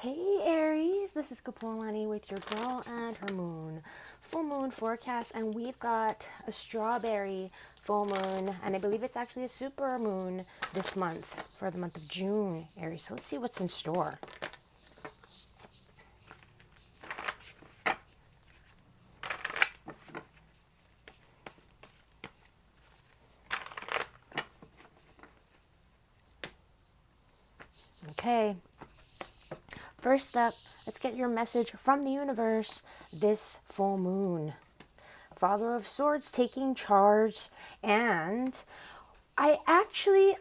Hey Aries, this is Kapualani with your girl and her moon. Full moon forecast, and we've got a strawberry full moon, and I believe it's actually a super moon this month for the month of June, Aries. So let's see what's in store. Okay. First up, let's get your message from the universe this full moon. Father of Swords taking charge, and I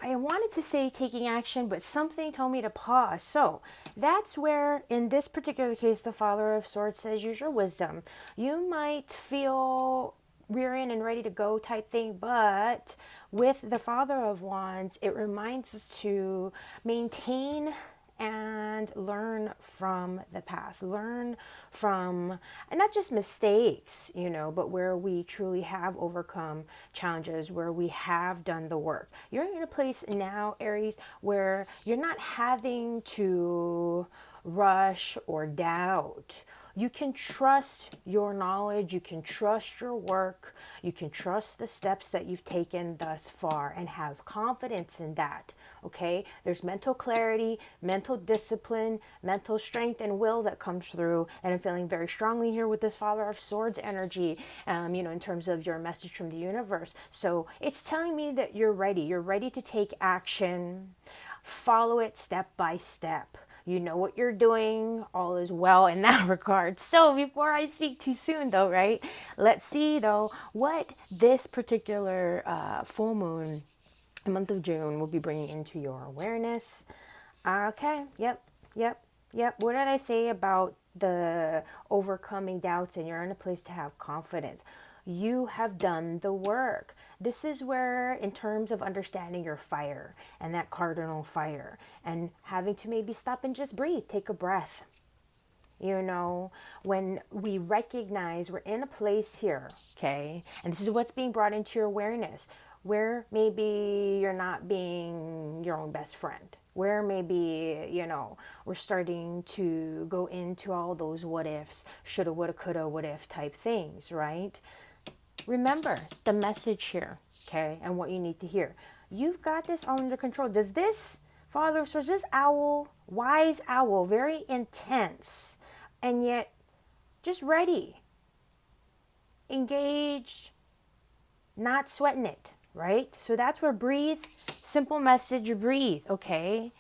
wanted to say taking action, but something told me to pause. So that's where, in this particular case, the Father of Swords says, use your wisdom. You might feel rearing and ready to go type thing, but with the Father of Wands, it reminds us to maintain and learn from the past, learn from, and not just mistakes, but where we truly have overcome challenges, where we have done the work. You're in a place now, Aries, where you're not having to rush or doubt. You can trust your knowledge, you can trust your work, you can trust the steps that you've taken thus far and have confidence in that. Okay, there's mental clarity, mental discipline, mental strength and will that comes through, and I'm feeling very strongly here with this Father of Swords energy, in terms of your message from the universe. So it's telling me that you're ready to take action. Follow it step by step. You know what you're doing. All is well in that regard. So before I speak too soon, though, right? Let's see, though, what this particular full moon, the month of June, will be bringing into your awareness. Okay. Yep. What did I say about the overcoming doubts, and you're in a place to have confidence? You have done the work. This is where, in terms of understanding your fire and that cardinal fire, and having to maybe stop and just breathe, take a breath. When we recognize we're in a place here, okay, and this is what's being brought into your awareness, where maybe you're not being your own best friend, where maybe, we're starting to go into all those what ifs, shoulda, woulda, coulda, what if type things, right? Remember the message here, okay, and what you need to hear. You've got this all under control. Does this Father of Swords, this owl, wise owl, very intense, and yet just ready, engaged, not sweating it, right? So that's where breathe, simple message, breathe, okay?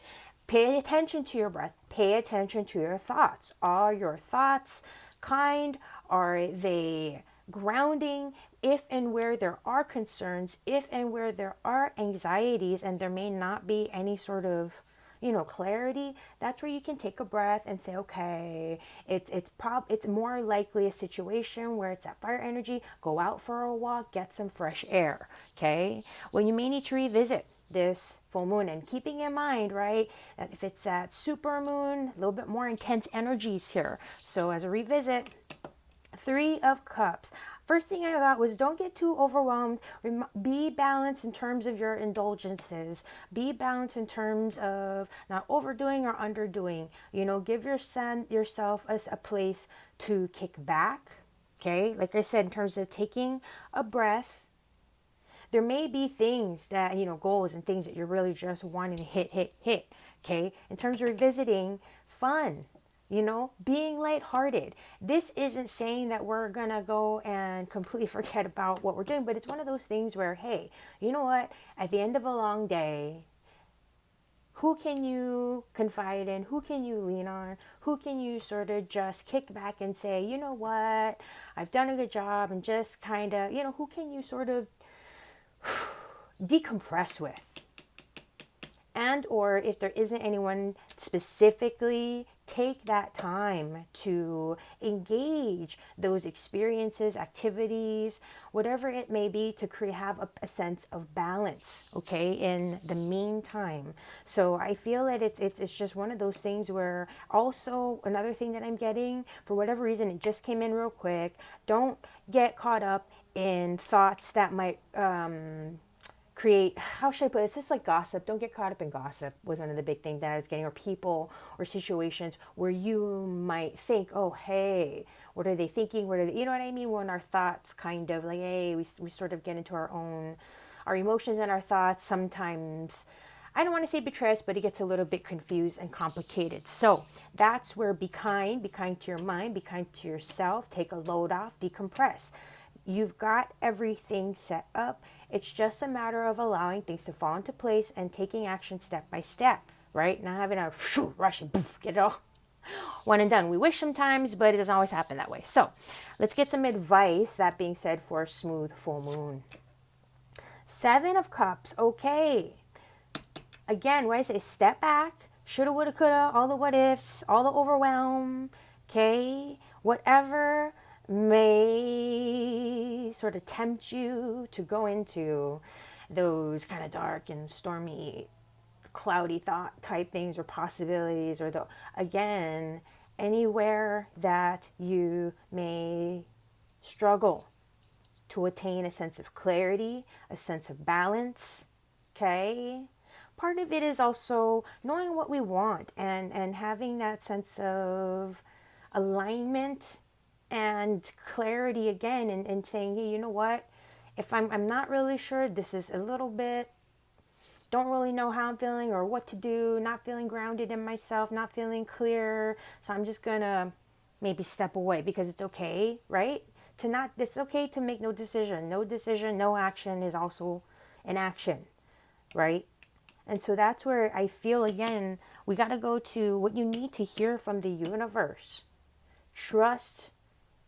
Pay attention to your breath. Pay attention to your thoughts. Are your thoughts kind? Are they grounding? If and where there are concerns, if and where there are anxieties, and there may not be any sort of clarity, that's where you can take a breath and say, okay, it's more likely a situation where it's that fire energy. Go out for a walk, get some fresh air. Okay, well, you may need to revisit this full moon, and keeping in mind, right, that if it's that super moon, a little bit more intense energies here. So as a revisit, 3 of Cups. First thing I got was, don't get too overwhelmed. Be balanced in terms of your indulgences. Be balanced in terms of not overdoing or underdoing. Give yourself a place to kick back. Okay, like I said, in terms of taking a breath. There may be things that, goals and things that you're really just wanting to hit. Okay, in terms of revisiting, fun. Being lighthearted. This isn't saying that we're gonna go and completely forget about what we're doing, but it's one of those things where, hey, you know what? At the end of a long day, who can you confide in? Who can you lean on? Who can you sort of just kick back and say, you know what? I've done a good job, and just kind of, who can you sort of decompress with? And or if there isn't anyone specifically, take that time to engage those experiences, activities, whatever it may be, to have a sense of balance, okay, in the meantime. So I feel that it's just one of those things where, also another thing that I'm getting, for whatever reason, it just came in real quick, don't get caught up in thoughts that might create, how should I put it? It's just like gossip. Don't get caught up in gossip was one of the big things that I was getting, or people or situations where you might think, oh, hey, what are they thinking? What are they, you know what I mean? When our thoughts kind of like, hey, we sort of get into our emotions and our thoughts sometimes. I don't want to say betray us, but it gets a little bit confused and complicated. So that's where be kind to your mind, be kind to yourself, take a load off, decompress. You've got everything set up. It's just a matter of allowing things to fall into place and taking action step by step, right? Not having a rush and poof, get it all one and done. We wish sometimes, but it doesn't always happen that way. So let's get some advice, that being said, for a smooth full moon. 7 of Cups, okay. Again, when I say step back, shoulda, woulda, coulda, all the what ifs, all the overwhelm, okay? Whatever may sort of tempt you to go into those kind of dark and stormy, cloudy thought type things or possibilities, or again, anywhere that you may struggle to attain a sense of clarity, a sense of balance, okay? Part of it is also knowing what we want and having that sense of alignment and clarity again, and saying, hey, you know what? If I'm not really sure, this is a little bit, don't really know how I'm feeling or what to do, not feeling grounded in myself, not feeling clear. So I'm just gonna maybe step away, because it's okay, right? It's okay to make no decision. No decision, no action is also an action, right? And so that's where I feel, again, we got to go to what you need to hear from the universe. Trust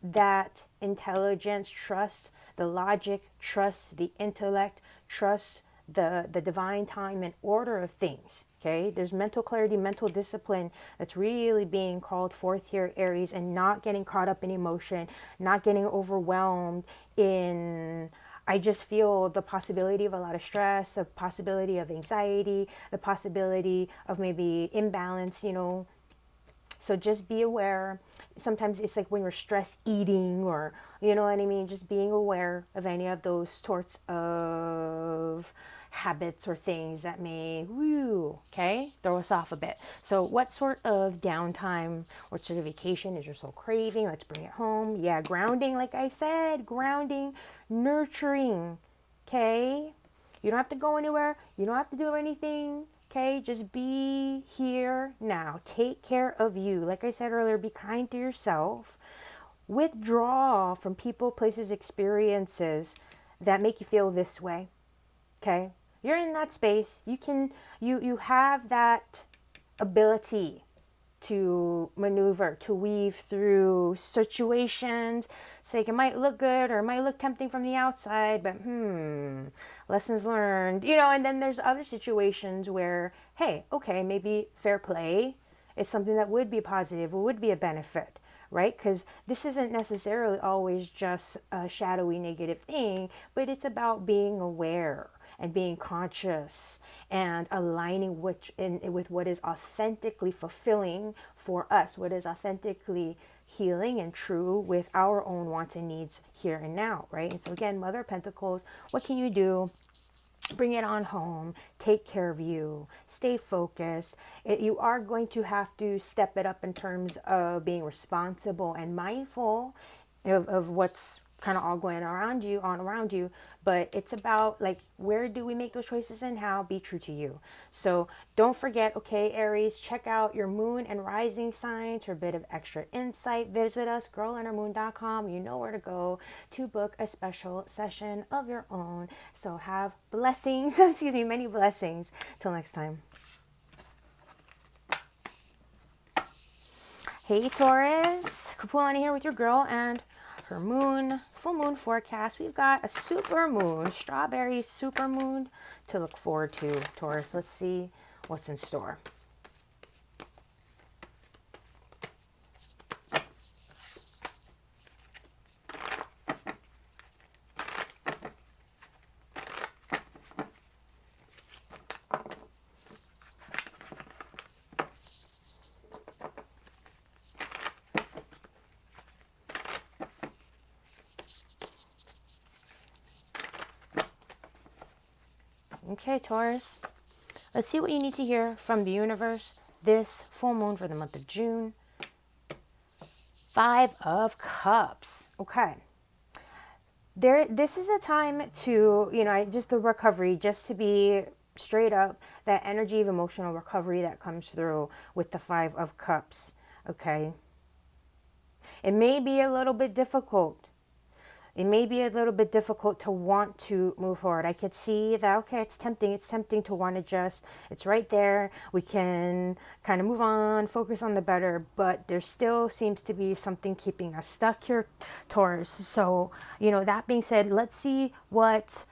that intelligence, trust the logic, trust the intellect, trust the divine time and order of things. Okay, there's mental clarity, mental discipline that's really being called forth here, Aries, and not getting caught up in emotion, not getting overwhelmed in, I just feel the possibility of a lot of stress, a possibility of anxiety, the possibility of maybe imbalance, So just be aware. Sometimes it's like when you're stress eating, or, you know what I mean? Just being aware of any of those sorts of habits or things that may, throw us off a bit. So what sort of downtime, what sort of vacation is your soul craving? Let's bring it home. Yeah, grounding, like I said, grounding, nurturing, okay? You don't have to go anywhere. You don't have to do anything. Okay, just be here now. Take care of you. Like I said earlier, be kind to yourself. Withdraw from people, places, experiences that make you feel this way. Okay? You're in that space. You have that ability to maneuver, to weave through situations. It's like it might look good or it might look tempting from the outside, but lessons learned, and then there's other situations where, hey, okay, maybe fair play is something that would be positive, would be a benefit, right? Because this isn't necessarily always just a shadowy negative thing, but it's about being aware and being conscious and aligning with what is authentically fulfilling for us, what is authentically healing and true with our own wants and needs here and now, right? And so again, Mother of Pentacles, what can you do? Bring it on home, take care of you, stay focused. You are going to have to step it up in terms of being responsible and mindful of what's kind of all going around you, but it's about, like, where do we make those choices and how? Be true to you. So don't forget, okay, Aries, check out your moon and rising signs for a bit of extra insight. Visit us, girlandhermoon.com. You know where to go to book a special session of your own. So have blessings, many blessings. Till next time. Hey Taurus, Kapualani here with your girl and her moon, full moon forecast. We've got a super moon, strawberry super moon to look forward to, Taurus. Let's see what's in store. Okay, Taurus. Let's see what you need to hear from the universe this full moon for the month of June. 5 of Cups. Okay. This is a time to, just the recovery, just to be straight up, that energy of emotional recovery that comes through with the 5 of Cups. Okay. It may be a little bit difficult. It may be a little bit difficult to want to move forward. I could see that, okay, it's tempting to want to just, it's right there. We can kind of move on, focus on the better, but there still seems to be something keeping us stuck here, Taurus. So, that being said, let's see what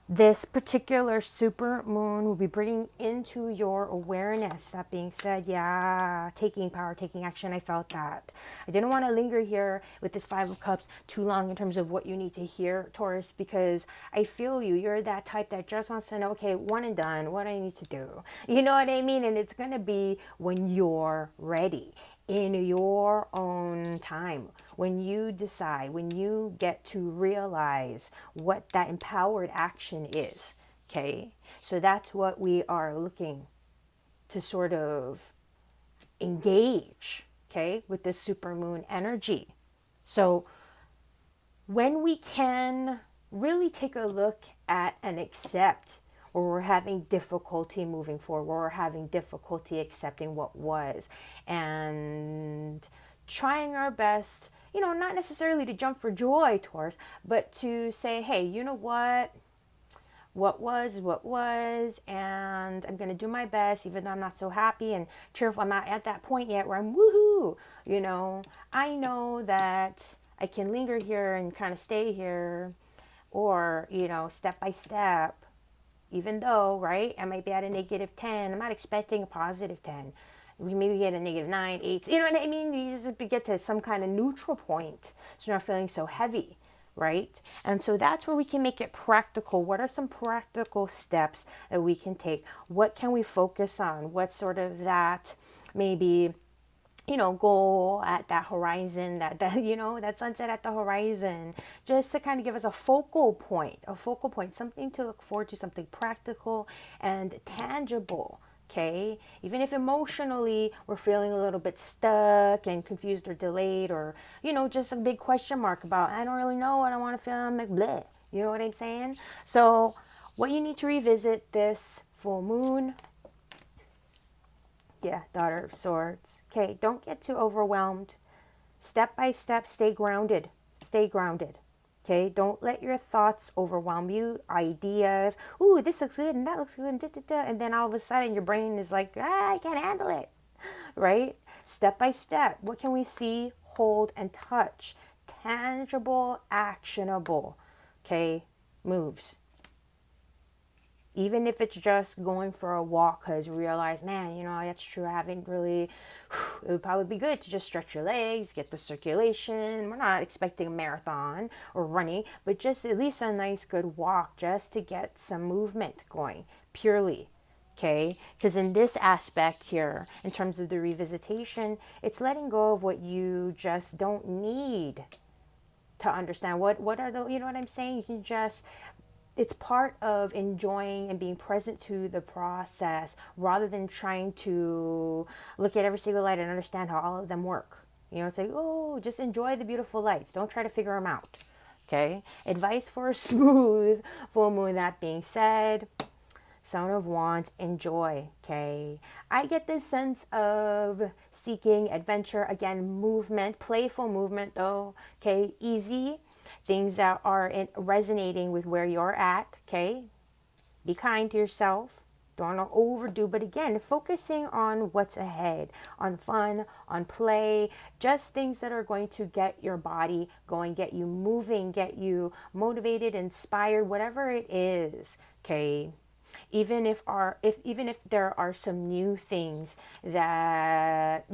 this particular super moon will be bringing into your awareness. That being said, yeah, taking power, taking action. I felt that. I didn't want to linger here with this 5 of Cups too long in terms of what you need to hear, Taurus, because I feel you. You're that type that just wants to know, okay, one and done, what I need to do. You know what I mean? And it's going to be when you're ready, in your own time, when you decide, when you get to realize what that empowered action is. Okay, so that's what we are looking to sort of engage, okay, with this super moon energy. So when we can really take a look at and accept, or we're having difficulty moving forward, or we're having difficulty accepting what was, and trying our best, not necessarily to jump for joy, Taurus, but to say, hey, you know what was, and I'm going to do my best, even though I'm not so happy and cheerful. I'm not at that point yet where I'm woohoo, I know that I can linger here and kind of stay here, or, step by step, even though, right, I might be at a -10, I'm not expecting a +10. We maybe get a -9, 8, you know what I mean? You just get to some kind of neutral point, so you're not feeling so heavy, right? And so that's where we can make it practical. What are some practical steps that we can take? What can we focus on? What sort of that maybe, goal at that horizon, that that sunset at the horizon, just to kind of give us a focal point, something to look forward to, something practical and tangible. Okay, even if emotionally we're feeling a little bit stuck and confused or delayed, or just a big question mark about, I don't really know what I want to feel, I'm like bleh, you know what I'm saying? So what you need to revisit this full moon, yeah, Daughter of Swords. Okay, don't get too overwhelmed. Step by step, stay grounded. Stay grounded. Okay, don't let your thoughts overwhelm you. Ideas, ooh, this looks good and that looks good, and then all of a sudden your brain is like, I can't handle it. Right? Step by step. What can we see, hold, and touch? Tangible, actionable, okay, moves. Even if it's just going for a walk, because you realize, man, that's true, I haven't really, it would probably be good to just stretch your legs, get the circulation. We're not expecting a marathon or running, but just at least a nice good walk, just to get some movement going, purely. Okay, because in this aspect here, in terms of the revisitation, it's letting go of what you just don't need to understand. What are the, you know what I'm saying? You can just, it's part of enjoying and being present to the process, rather than trying to look at every single light and understand how all of them work. It's like, oh, just enjoy the beautiful lights. Don't try to figure them out. Okay. Advice for a smooth full moon. That being said, Sound of Wands, enjoy. Okay. I get this sense of seeking adventure. Again, movement, playful movement though. Okay. Easy. Things that are resonating with where you're at, okay? Be kind to yourself. Don't overdo, but again, focusing on what's ahead, on fun, on play, just things that are going to get your body going, get you moving, get you motivated, inspired, whatever it is, okay? Even if there are some new things that,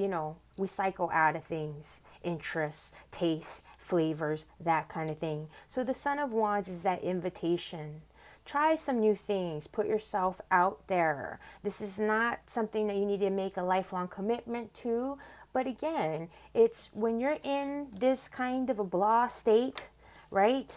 we cycle out of things, interests, tastes, flavors, that kind of thing. So the Son of Wands is that invitation. Try some new things. Put yourself out there. This is not something that you need to make a lifelong commitment to. But again, it's when you're in this kind of a blah state, right?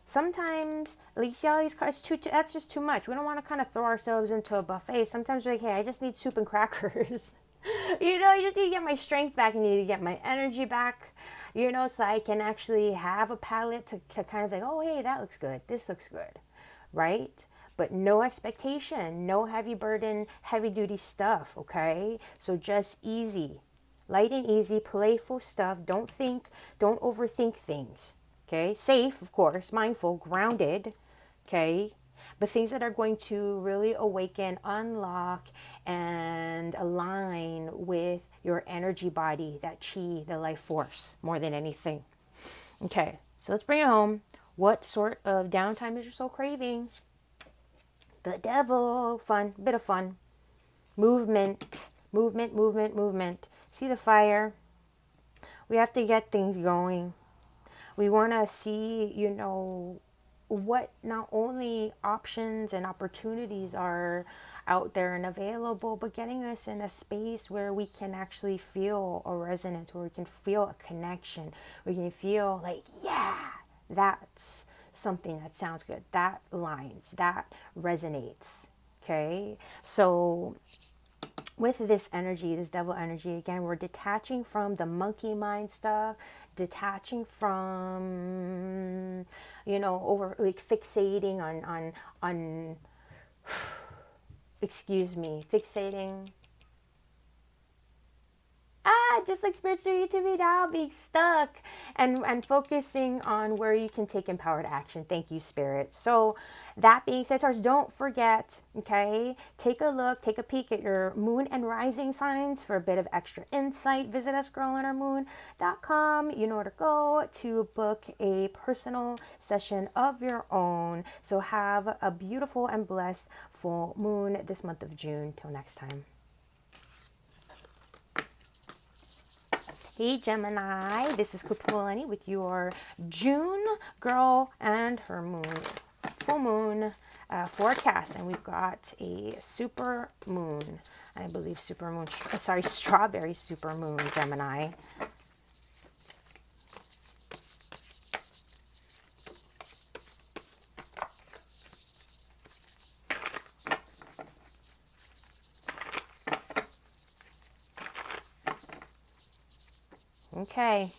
Sometimes, like, see all these cards, that's just too much. We don't want to kind of throw ourselves into a buffet. Sometimes we're like, hey, I just need soup and crackers. I just need to get my strength back. I need to get my energy back, so I can actually have a palate to kind of think, oh, hey, that looks good. This looks good, right? But no expectation, no heavy burden, heavy duty stuff, okay? So just easy, light and easy, playful stuff. Don't overthink things. Okay, safe, of course, mindful, grounded, okay, but things that are going to really awaken, unlock, and align with your energy body, that chi, the life force, more than anything. Okay, so let's bring it home. What sort of downtime is your soul craving? The devil. Fun, bit of fun. Movement, movement, movement, movement. See the fire? We have to get things going. We want to see, what not only options and opportunities are out there and available, but getting us in a space where we can actually feel a resonance, where we can feel a connection, we can feel like, yeah, that's something that sounds good, that aligns, that resonates. Okay, so with this energy, this devil energy, again, we're detaching from the monkey mind stuff, detaching from, over like fixating on excuse me, fixating. Just like Spirit's doing it to me now, being stuck and focusing on where you can take empowered action. Thank you, Spirit. So that being said, Taurus, don't forget, okay, take a look, take a peek at your moon and rising signs for a bit of extra insight. Visit us, girlonthemoon.com. You know where to go to book a personal session of your own. So have a beautiful and blessed full moon this month of June. Till next time. Hey Gemini, this is Kapualani with your June girl and her moon, full moon forecast. And we've got a super moon, I believe strawberry super moon, Gemini. Okay.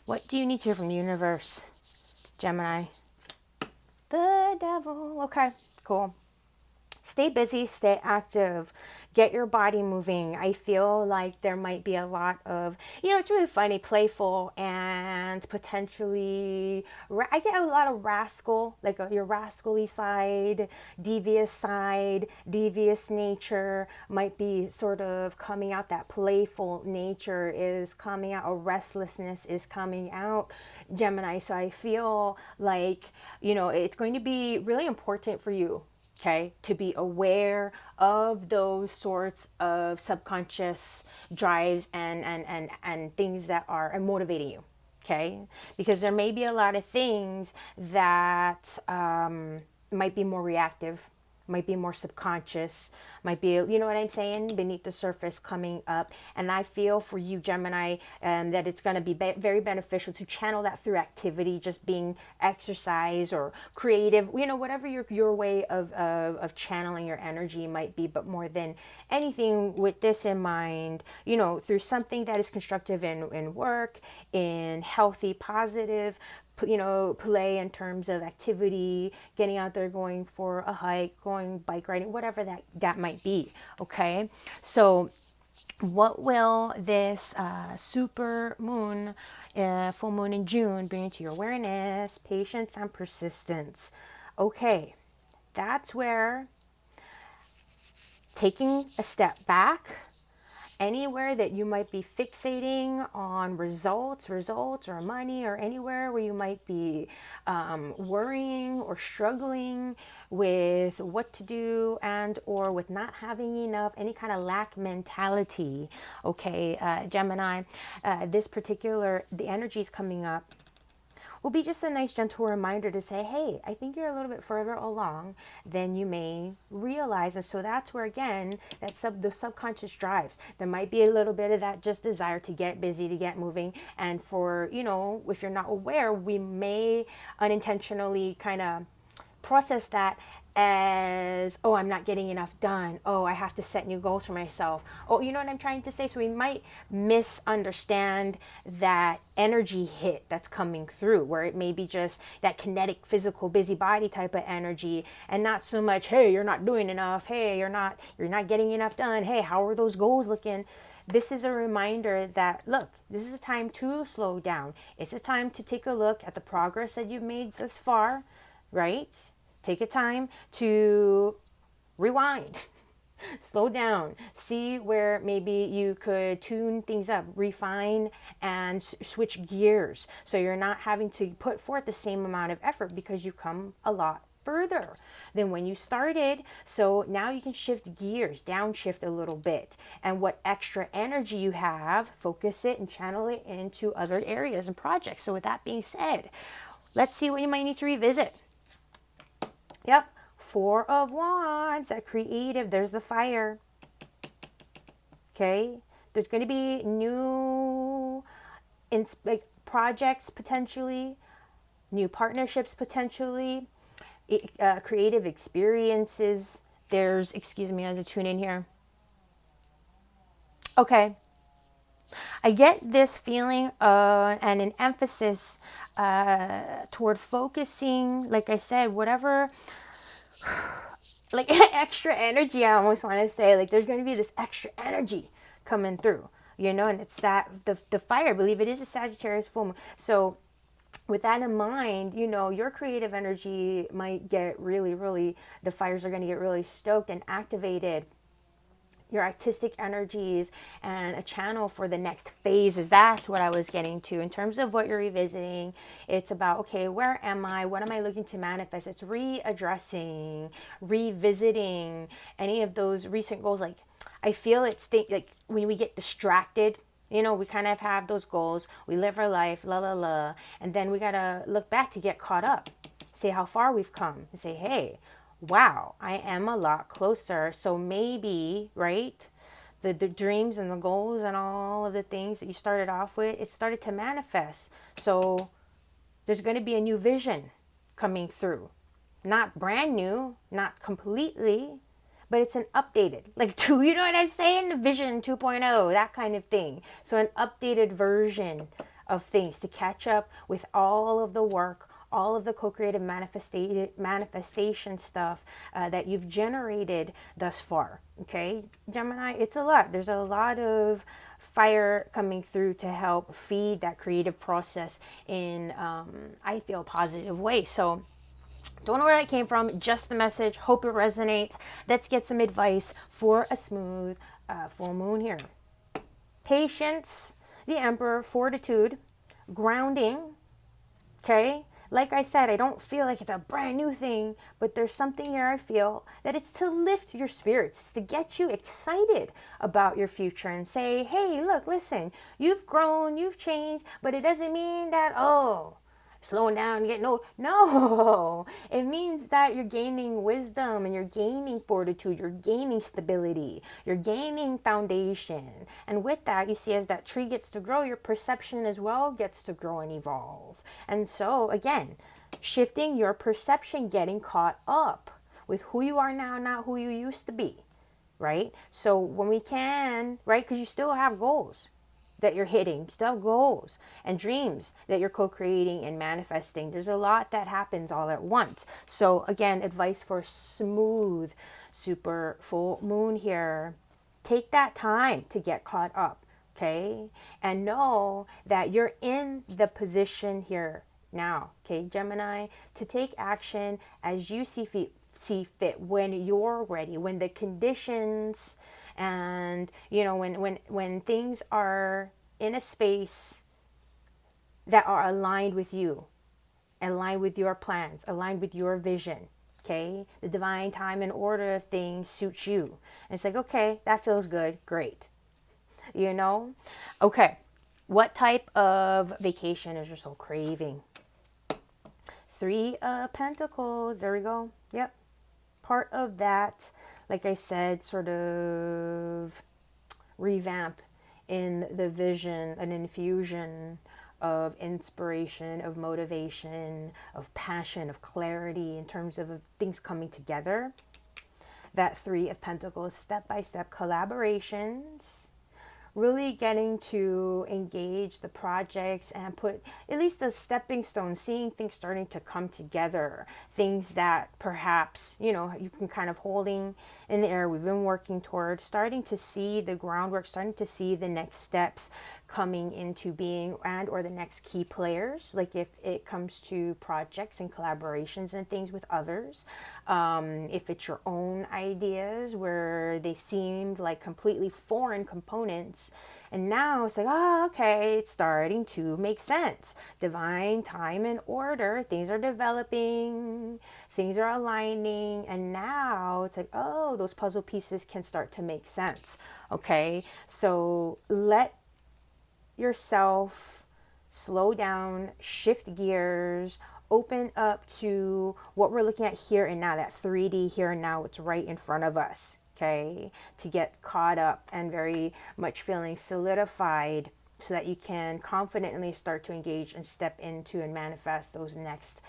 What do you need to hear from the universe, Gemini? The devil. Okay, cool. Stay busy, stay active, get your body moving. I feel like there might be a lot of, it's really funny, playful, and potentially, I get a lot of rascal, like your rascally side, devious nature might be sort of coming out. That playful nature is coming out, a restlessness is coming out, Gemini. So I feel like, it's going to be really important for you, okay, to be aware of those sorts of subconscious drives and things that are motivating you, okay, because there may be a lot of things that might be more reactive, might be more subconscious, might be, you know what I'm saying, beneath the surface coming up. And I feel for you, Gemini, that it's going to be very beneficial to channel that through activity, just being exercise or creative, whatever your way of channeling your energy might be. But more than anything, with this in mind, through something that is constructive in work, in healthy, positive, play in terms of activity, getting out there, going for a hike, going bike riding, whatever that might be. Okay, so what will this super moon, full moon in June, bring into your awareness? Patience and persistence. Okay, that's where taking a step back, anywhere that you might be fixating on results or money, or anywhere where you might be worrying or struggling with what to do and or with not having enough, any kind of lack mentality. Okay, Gemini, the energy is coming up will be just a nice gentle reminder to say, hey, I think you're a little bit further along than you may realize. And so that's where, again, the subconscious drives. There might be a little bit of that just desire to get busy, to get moving. And for, you know, if you're not aware, we may unintentionally kind of process that as, oh, I'm not getting enough done. Oh, I have to set new goals for myself. Oh, you know what I'm trying to say? So we might misunderstand that energy hit that's coming through, where it may be just that kinetic, physical, busybody type of energy, and not so much, hey, you're not doing enough. Hey, you're not getting enough done. Hey, how are those goals looking? This is a reminder that, look, this is a time to slow down. It's a time to take a look at the progress that you've made thus far, right? Take a time to rewind, slow down, see where maybe you could tune things up, refine, and switch gears. So you're not having to put forth the same amount of effort because you've come a lot further than when you started. So now you can shift gears, downshift a little bit. And what extra energy you have, focus it and channel it into other areas and projects. So with that being said, let's see what you might need to revisit. Yep, Four of Wands, that creative, there's the fire. Okay, there's going to be new projects potentially, new partnerships potentially, creative experiences. There's, excuse me as I tune in here. Okay. I get this feeling and an emphasis toward focusing, like I said, whatever, like extra energy, I almost want to say, like there's going to be this extra energy coming through, you know, and it's that, the fire, I believe it is a Sagittarius full moon. So with that in mind, you know, your creative energy might get really, the fires are going to get really stoked and activated. Your artistic energies and a channel for the next phases. That's what I was getting to in terms of what you're revisiting. It's about, okay, where am I? What am I looking to manifest? It's readdressing, revisiting any of those recent goals. Like, I feel it's like when we get distracted, you know, we kind of have those goals. We live our life, and then we got to look back to get caught up, say how far we've come, and say, hey, wow, I am a lot closer. So maybe, right, the dreams and the goals and all of the things that you started off with, it started to manifest. So there's going to be a new vision coming through. Not brand new, not completely, but it's an updated, like two, you know what I'm saying? The vision 2.0, that kind of thing. So an updated version of things to catch up with all of the work, all of the co-creative manifestation stuff that you've generated thus far. Okay, Gemini, it's a lot. There's a lot of fire coming through to help feed that creative process in, I feel, a positive way. So don't know where that came from, just the message. Hope it resonates. Let's get some advice for a smooth full moon here. Patience, the Emperor, fortitude, grounding. Okay, like I said, I don't feel like it's a brand new thing, but there's something here I feel that it's to lift your spirits, it's to get you excited about your future and say, hey, look, listen, you've grown, you've changed, but it doesn't mean that, oh, slowing down, getting old. No, it means that you're gaining wisdom and you're gaining fortitude, you're gaining stability, you're gaining foundation. And with that, you see, as that tree gets to grow, your perception as well gets to grow and evolve. And so again, shifting your perception, getting caught up with who you are now, not who you used to be, right? So when we can, right, because you still have goals that you're hitting, still have goals and dreams that you're co-creating and manifesting. There's a lot that happens all at once. So again, advice for smooth, super full moon here. Take that time to get caught up, okay? And know that you're in the position here now, okay, Gemini, to take action as you see fit when you're ready, when the conditions and, you know, when things are in a space that are aligned with you, aligned with your plans, aligned with your vision, okay? The divine time and order of things suits you. And it's like, okay, that feels good, great. You know? Okay, what type of vacation is your soul craving? Three of Pentacles. There we go. Yep. Part of that, like I said, sort of revamp in the vision, an infusion of inspiration, of motivation, of passion, of clarity in terms of things coming together. That Three of Pentacles, step-by-step collaborations, really getting to engage the projects and put at least a stepping stone, seeing things starting to come together, things that perhaps, you know, you've been kind of holding in the air, we've been working toward, starting to see the groundwork, starting to see the next steps coming into being, and or the next key players, like if it comes to projects and collaborations and things with others, if it's your own ideas where they seemed like completely foreign components, and now it's like, oh, okay, it's starting to make sense. Divine time and order, things are developing, things are aligning, and now it's like, oh, those puzzle pieces can start to make sense. Okay, so let yourself slow down, shift gears, open up to what we're looking at here and now, that 3D here and now, it's right in front of us, okay? To get caught up and very much feeling solidified so that you can confidently start to engage and step into and manifest those next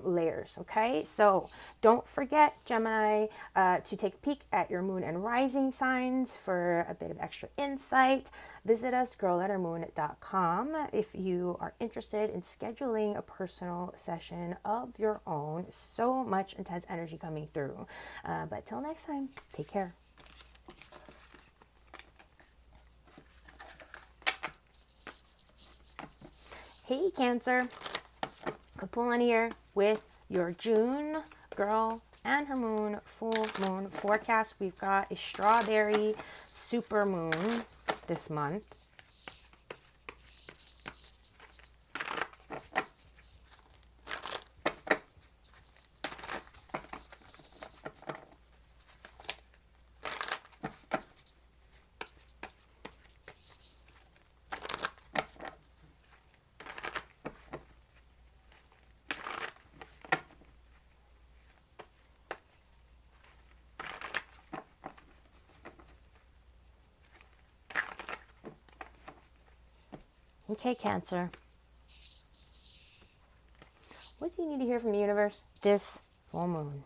layers, okay? So don't forget, Gemini, to take a peek at your moon and rising signs for a bit of extra insight. Visit us, girllettermoon.com, if you are interested in scheduling a personal session of your own. So much intense energy coming through. But till next time, take care. Hey, Cancer. Kapualani here with your June girl and her moon, full moon forecast. We've got a strawberry super moon this month. Okay, Cancer. What do you need to hear from the universe this full moon?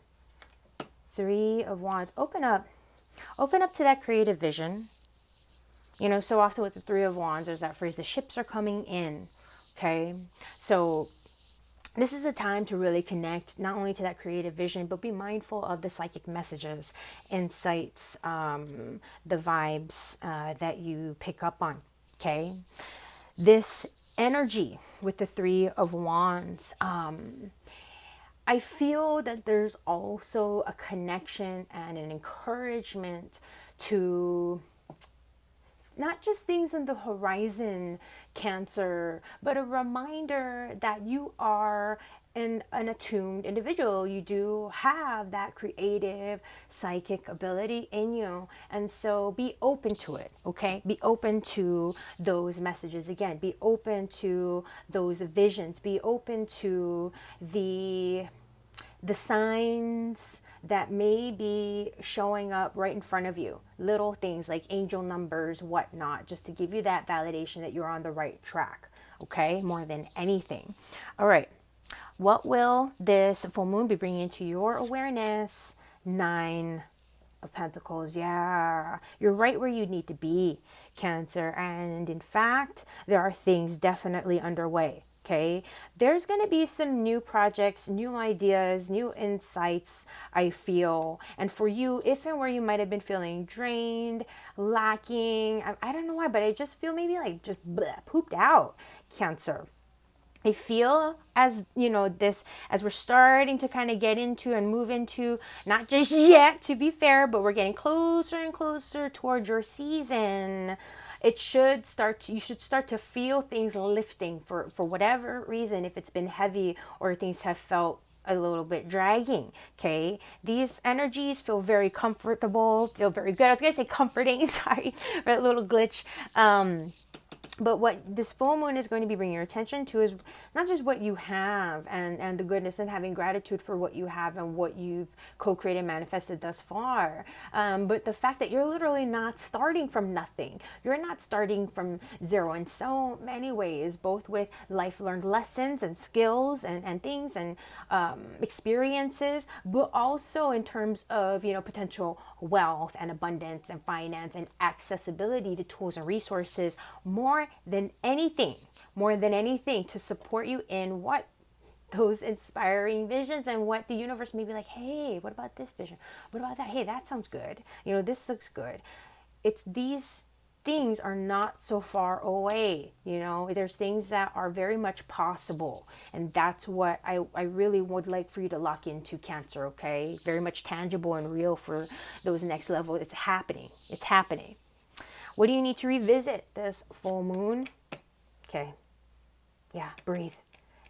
Three of Wands. Open up. Open up to that creative vision. You know, so often with the Three of Wands, there's that phrase, the ships are coming in. Okay? So this is a time to really connect not only to that creative vision, but be mindful of the psychic messages, insights, the vibes that you pick up on. Okay? This energy with the Three of Wands, I feel that there's also a connection and an encouragement to not just things on the horizon, Cancer, but a reminder that you are an attuned individual. You do have that creative psychic ability in you, and so be open to it. Okay, be open to those messages. Again, be open to those visions, be open to the signs that may be showing up right in front of you. Little things like angel numbers, whatnot, just to give you that validation that you're on the right track. Okay, more than anything. All right. What will this full moon be bringing into your awareness? Nine of Pentacles. Yeah, you're right where you need to be, Cancer. And in fact, there are things definitely underway. Okay, there's going to be some new projects, new ideas, new insights, I feel. And for you, if and where you might have been feeling drained, lacking, I don't know why, but I just feel maybe like just pooped out, Cancer. I feel as, you know, this, as we're starting to kind of get into and move into, not just yet to be fair, but we're getting closer and closer towards your season. It should start to, you should start to feel things lifting for whatever reason, if it's been heavy or things have felt a little bit dragging. Okay, these energies feel very comfortable, feel very good. I was gonna say comforting, sorry for a little glitch. But what this full moon is going to be bringing your attention to is not just what you have and the goodness and having gratitude for what you have and what you've co-created and manifested thus far. But the fact that you're literally not starting from nothing. You're not starting from zero in so many ways, both with life learned lessons and skills and things and experiences, but also in terms of, potential wealth and abundance and finance and accessibility to tools and resources more than anything to support you in what those inspiring visions and what the universe may be like, hey, what about this vision? What about that? Hey, that sounds good. This looks good. It's these things are not so far away. There's things that are very much possible. And that's what I really would like for you to lock into, Cancer, okay? Very much tangible and real for those next level. It's happening. It's happening. What do you need to revisit this full moon? Okay. Yeah, breathe.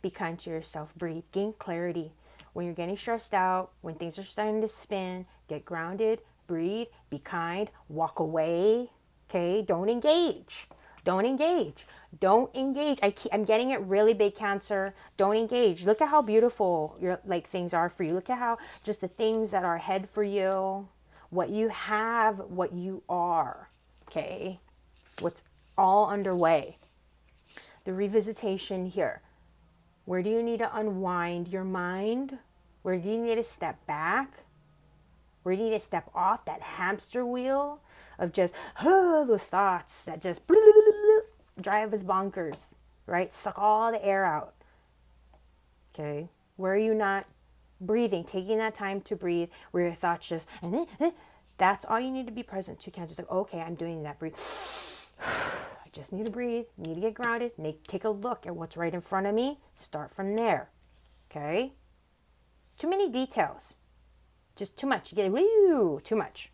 Be kind to yourself. Breathe. Gain clarity. When you're getting stressed out, when things are starting to spin, get grounded, breathe, be kind, walk away. Okay, don't engage. Don't engage. Don't engage. I'm getting it really big, Cancer. Don't engage. Look at how beautiful your things are for you. Look at how just the things that are ahead for you, what you have, what you are. Okay, what's all underway. The revisitation here. Where do you need to unwind your mind? Where do you need to step back? Where do you need to step off that hamster wheel of just those thoughts that just drive us bonkers, right? Suck all the air out. Okay, where are you not breathing, taking that time to breathe, where your thoughts just, that's all you need to be present to. Can't just okay, I'm doing that, breathe. I just need to breathe, need to get grounded, take a look at what's right in front of me, start from there. Okay, too many details, just too much. You get too much.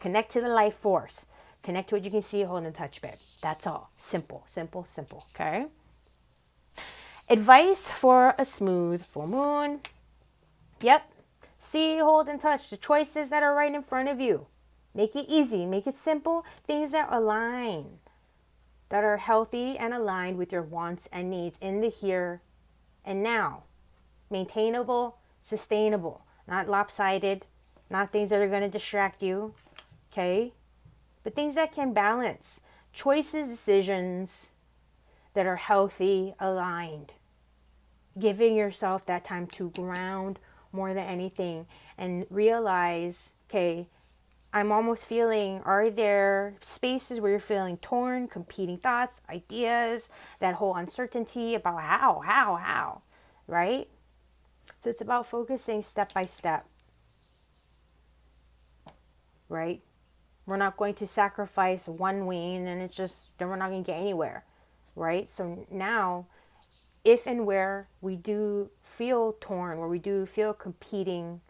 Connect to the life force. Connect to what you can see, hold, and touch, babe. That's all. Simple, simple, simple. Okay? Advice for a smooth full moon. Yep. See, hold, and touch the choices that are right in front of you. Make it easy. Make it simple. Things that align. That are healthy and aligned with your wants and needs in the here and now. Maintainable, sustainable. Not lopsided. Not things that are going to distract you. Okay? But things that can balance. Choices, decisions that are healthy, aligned. Giving yourself that time to ground more than anything. And realize, okay, I'm almost feeling, are there spaces where you're feeling torn, competing thoughts, ideas, that whole uncertainty about how, right? So it's about focusing step by step. Right? We're not going to sacrifice one wing and then we're not going to get anywhere, right? So now, if and where we do feel torn, where we do feel competing,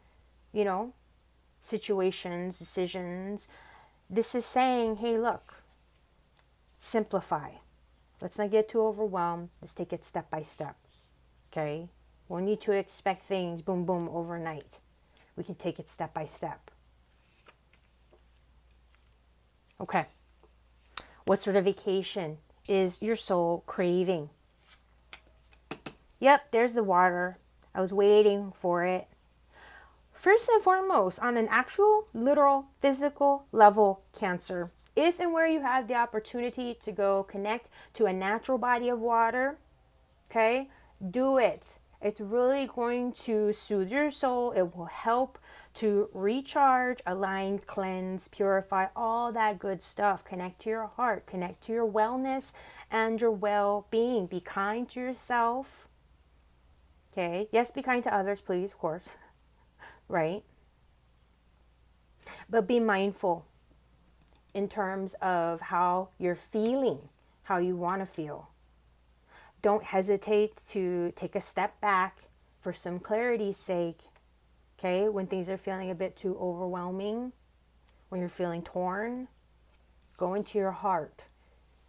situations, decisions, this is saying, hey, look, simplify. Let's not get too overwhelmed. Let's take it step by step, okay? We don't need to expect things, boom, boom, overnight. We can take it step by step. Okay. What sort of vacation is your soul craving? Yep, there's the water. I was waiting for it. First and foremost, on an actual, literal, physical level, Cancer, if and where you have the opportunity to go connect to a natural body of water, okay, do it. It's really going to soothe your soul. It will help to recharge, align, cleanse, purify, all that good stuff. Connect to your heart, connect to your wellness and your well-being. Be kind to yourself. Okay. Yes, be kind to others, please, of course. Right? But be mindful in terms of how you're feeling, how you want to feel. Don't hesitate to take a step back for some clarity's sake. Okay, when things are feeling a bit too overwhelming, when you're feeling torn, go into your heart.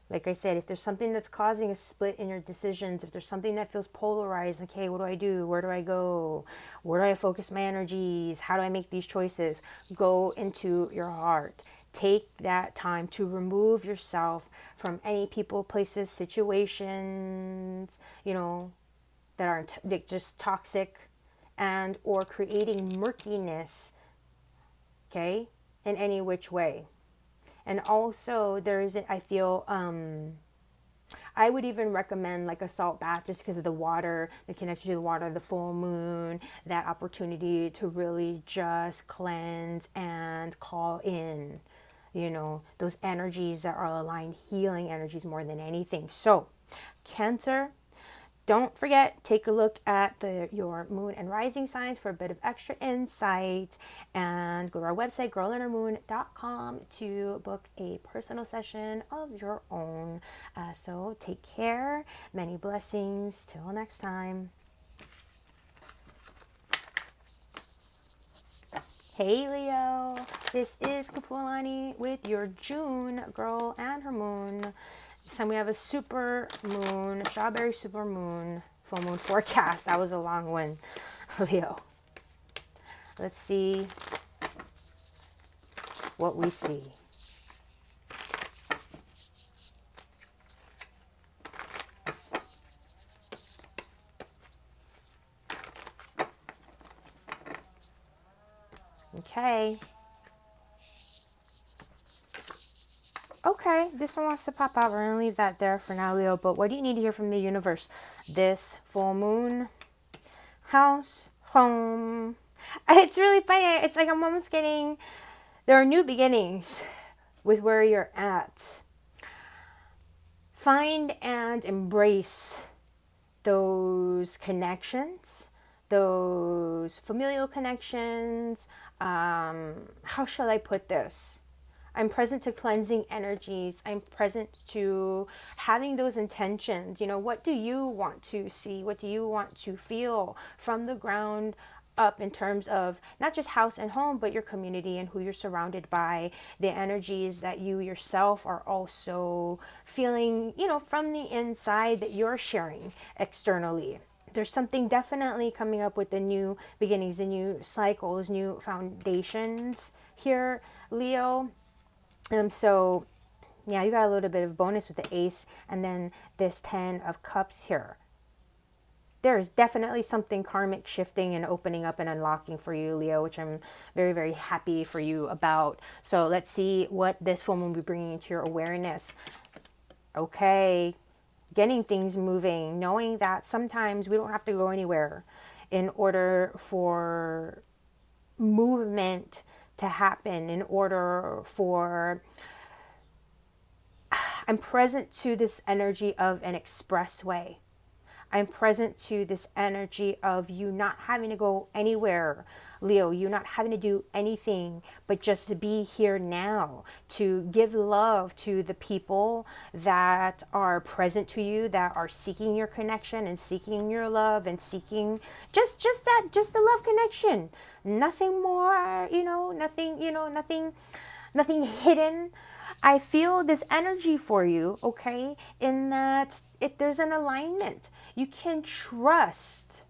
Like I said, if there's something that's causing a split in your decisions, if there's something that feels polarized, okay, what do I do? Where do I go? Where do I focus my energies? How do I make these choices? Go into your heart. take that time to remove yourself from any people, places, situations, you know, that are just toxic and or creating murkiness, okay, in any which way. And also there is, I feel, I would even recommend like a salt bath, just because of the water, the connection to the water, the full moon, that opportunity to really just cleanse and call in, you know, those energies that are aligned, healing energies more than anything. So Cancer, don't forget, take a look at your moon and rising signs for a bit of extra insight, and go to our website, girlinhermoon.com, to book a personal session of your own. So take care. Many blessings. Till next time. Hey Leo, this is Kapualani with your June girl and her moon. This time we have a super moon, strawberry super moon, full moon forecast. That was a long one, Leo. Let's see what we see. Okay. Okay, this one wants to pop out. We're going to leave that there for now, Leo. But what do you need to hear from the universe? This full moon, house, home. It's really funny. It's like I'm almost getting, there are new beginnings with where you're at. Find and embrace those connections, those familial connections. How shall I put this? I'm present to cleansing energies. I'm present to having those intentions. You know, what do you want to see? What do you want to feel from the ground up, in terms of not just house and home, but your community and who you're surrounded by, the energies that you yourself are also feeling, you know, from the inside, that you're sharing externally. There's something definitely coming up with the new beginnings, the new cycles, new foundations here, Leo. So yeah, you got a little bit of bonus with the ace and then this 10 of cups here. There is definitely something karmic shifting and opening up and unlocking for you, Leo, which I'm very, very happy for you about. So let's see what this full moon will be bringing into your awareness. Okay, getting things moving, knowing that sometimes we don't have to go anywhere in order for movement to happen, in order for, I'm present to this energy of an expressway. I'm present to this energy of you not having to go anywhere, Leo, you not having to do anything but just to be here now, to give love to the people that are present to you, that are seeking your connection and seeking your love and seeking just the love connection. Nothing more, nothing hidden. I feel this energy for you, okay, in that there's an alignment. You can trust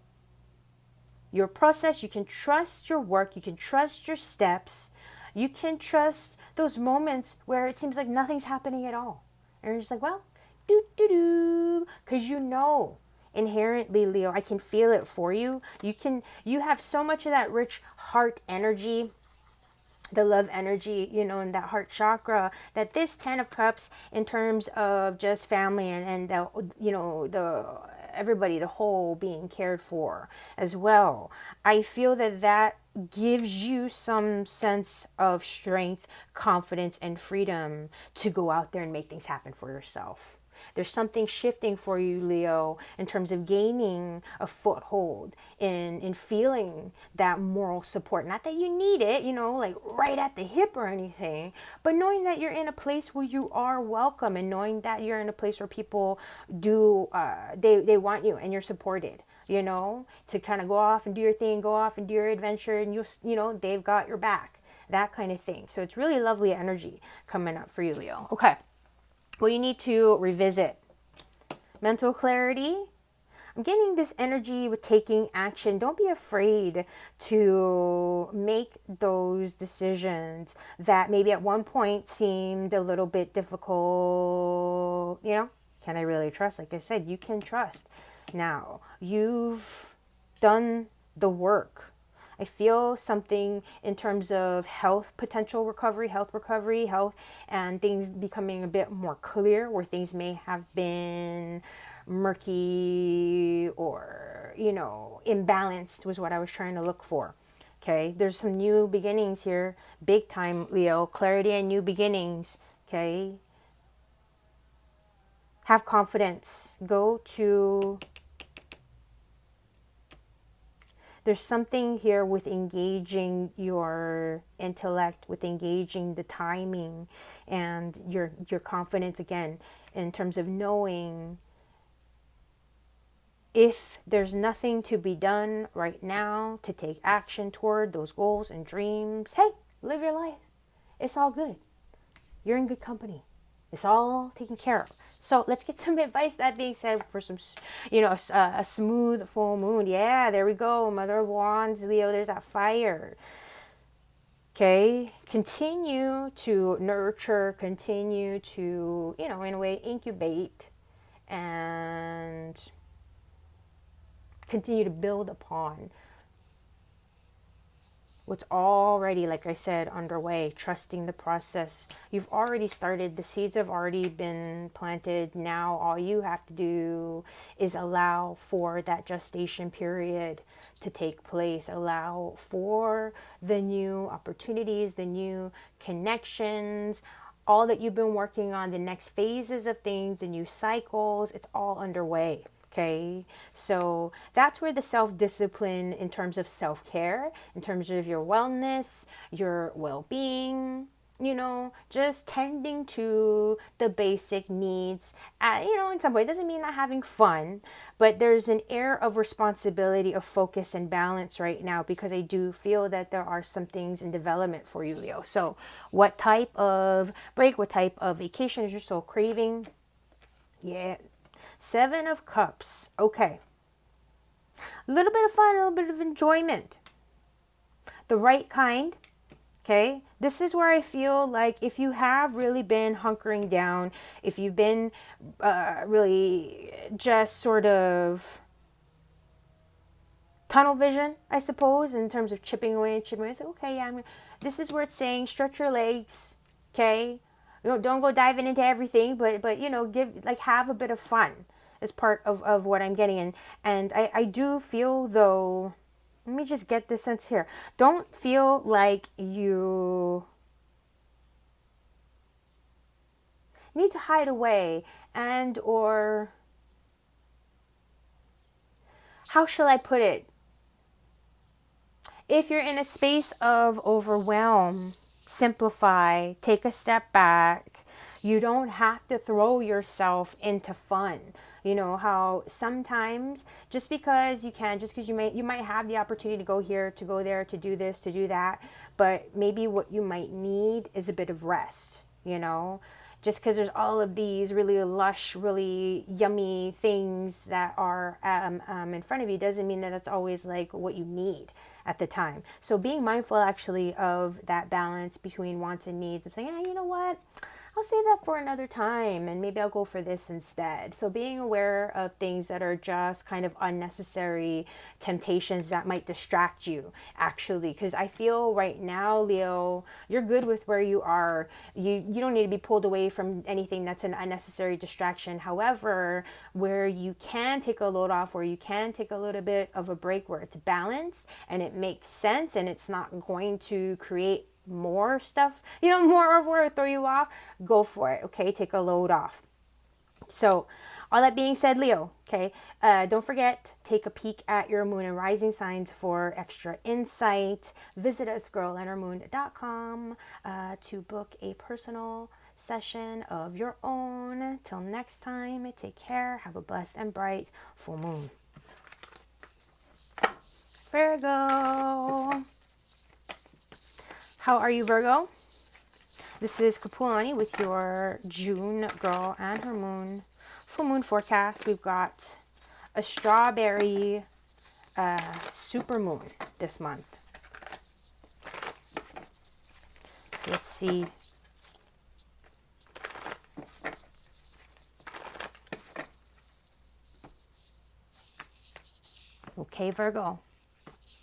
your process, you can trust your work, you can trust your steps, you can trust those moments where it seems like nothing's happening at all. And you're just like, well, because you know inherently, Leo, I can feel it for you. You have so much of that rich heart energy, the love energy, in that heart chakra, that this 10 of cups, in terms of just family and the everybody, the whole being cared for as well. I feel that gives you some sense of strength, confidence, and freedom to go out there and make things happen for yourself. There's something shifting for you, Leo, in terms of gaining a foothold in feeling that moral support. Not that you need it, like right at the hip or anything, but knowing that you're in a place where you are welcome, and knowing that you're in a place where people do, they want you and you're supported, to kind of go off and do your thing, go off and do your adventure, and they've got your back, that kind of thing. So it's really lovely energy coming up for you, Leo. Okay. Well, you need to revisit mental clarity. I'm getting this energy with taking action. Don't be afraid to make those decisions that maybe at one point seemed a little bit difficult. You know, can I really trust? Like I said, you can trust. Now, you've done the work. I feel something in terms of health, potential recovery, health, and things becoming a bit more clear where things may have been murky or, you know, imbalanced was what I was trying to look for. Okay, there's some new beginnings here, big time, Leo, clarity and new beginnings. Okay, have confidence. Go to, there's something here with engaging your intellect, with engaging the timing and your confidence again in terms of knowing if there's nothing to be done right now to take action toward those goals and dreams. Hey, live your life. It's all good. You're in good company. It's all taken care of. So let's get some advice. That being said, for some, you know, a smooth full moon. Yeah, there we go. Mother of Wands, Leo, there's that fire. Okay, continue to nurture, continue to, you know, in a way, incubate and continue to build upon what's already, like I said, underway, trusting the process. You've already started, the seeds have already been planted. Now all you have to do is allow for that gestation period to take place, allow for the new opportunities, the new connections, all that you've been working on, the next phases of things, the new cycles. It's all underway. Okay, so that's where the self-discipline in terms of self-care, in terms of your wellness, your well-being, you know, just tending to the basic needs, you know, in some way. It doesn't mean not having fun, but there's an air of responsibility, of focus and balance right now, because I do feel that there are some things in development for you, Leo. So what type of break, what type of vacation is your soul craving? Yeah. Seven of Cups. Okay. A little bit of fun, a little bit of enjoyment. The right kind. Okay. This is where I feel like if you have really been hunkering down, if you've been really just sort of tunnel vision, I suppose, in terms of chipping away and chipping away. It's like, okay, yeah, this is where it's saying stretch your legs. Okay. Don't go diving into everything, but you know, have a bit of fun as part of what I'm getting. And I do feel, though, let me just get this sense here. Don't feel like you need to hide away and or how shall I put it? If you're in a space of overwhelm, simplify, take a step back. You don't have to throw yourself into fun. You know how sometimes just because you can, just because you might have the opportunity to go here, to go there, to do this, to do that, but maybe what you might need is a bit of rest, you know? Just because there's all of these really lush, really yummy things that are in front of you doesn't mean that that's always like what you need at the time. So being mindful actually of that balance between wants and needs, of saying, hey, you know what? I'll save that for another time and maybe I'll go for this instead. So being aware of things that are just kind of unnecessary temptations that might distract you, actually, because I feel right now, Leo, you're good with where you are. You don't need to be pulled away from anything that's an unnecessary distraction. However, where you can take a load off, where you can take a little bit of a break, where it's balanced and it makes sense and it's not going to create more stuff, you know, more of where throw you off, go for it. Okay, take a load off. So all that being said, Leo, okay, don't forget, take a peek at your moon and rising signs for extra insight. Visit us, girlandhermoon.com, to book a personal session of your own. Till next time, take care. Have a blessed and bright full moon. Virgo. How are you, Virgo? This is Kapualani with your June girl and her moon full moon forecast. We've got a strawberry supermoon this month. Let's see. Okay, Virgo.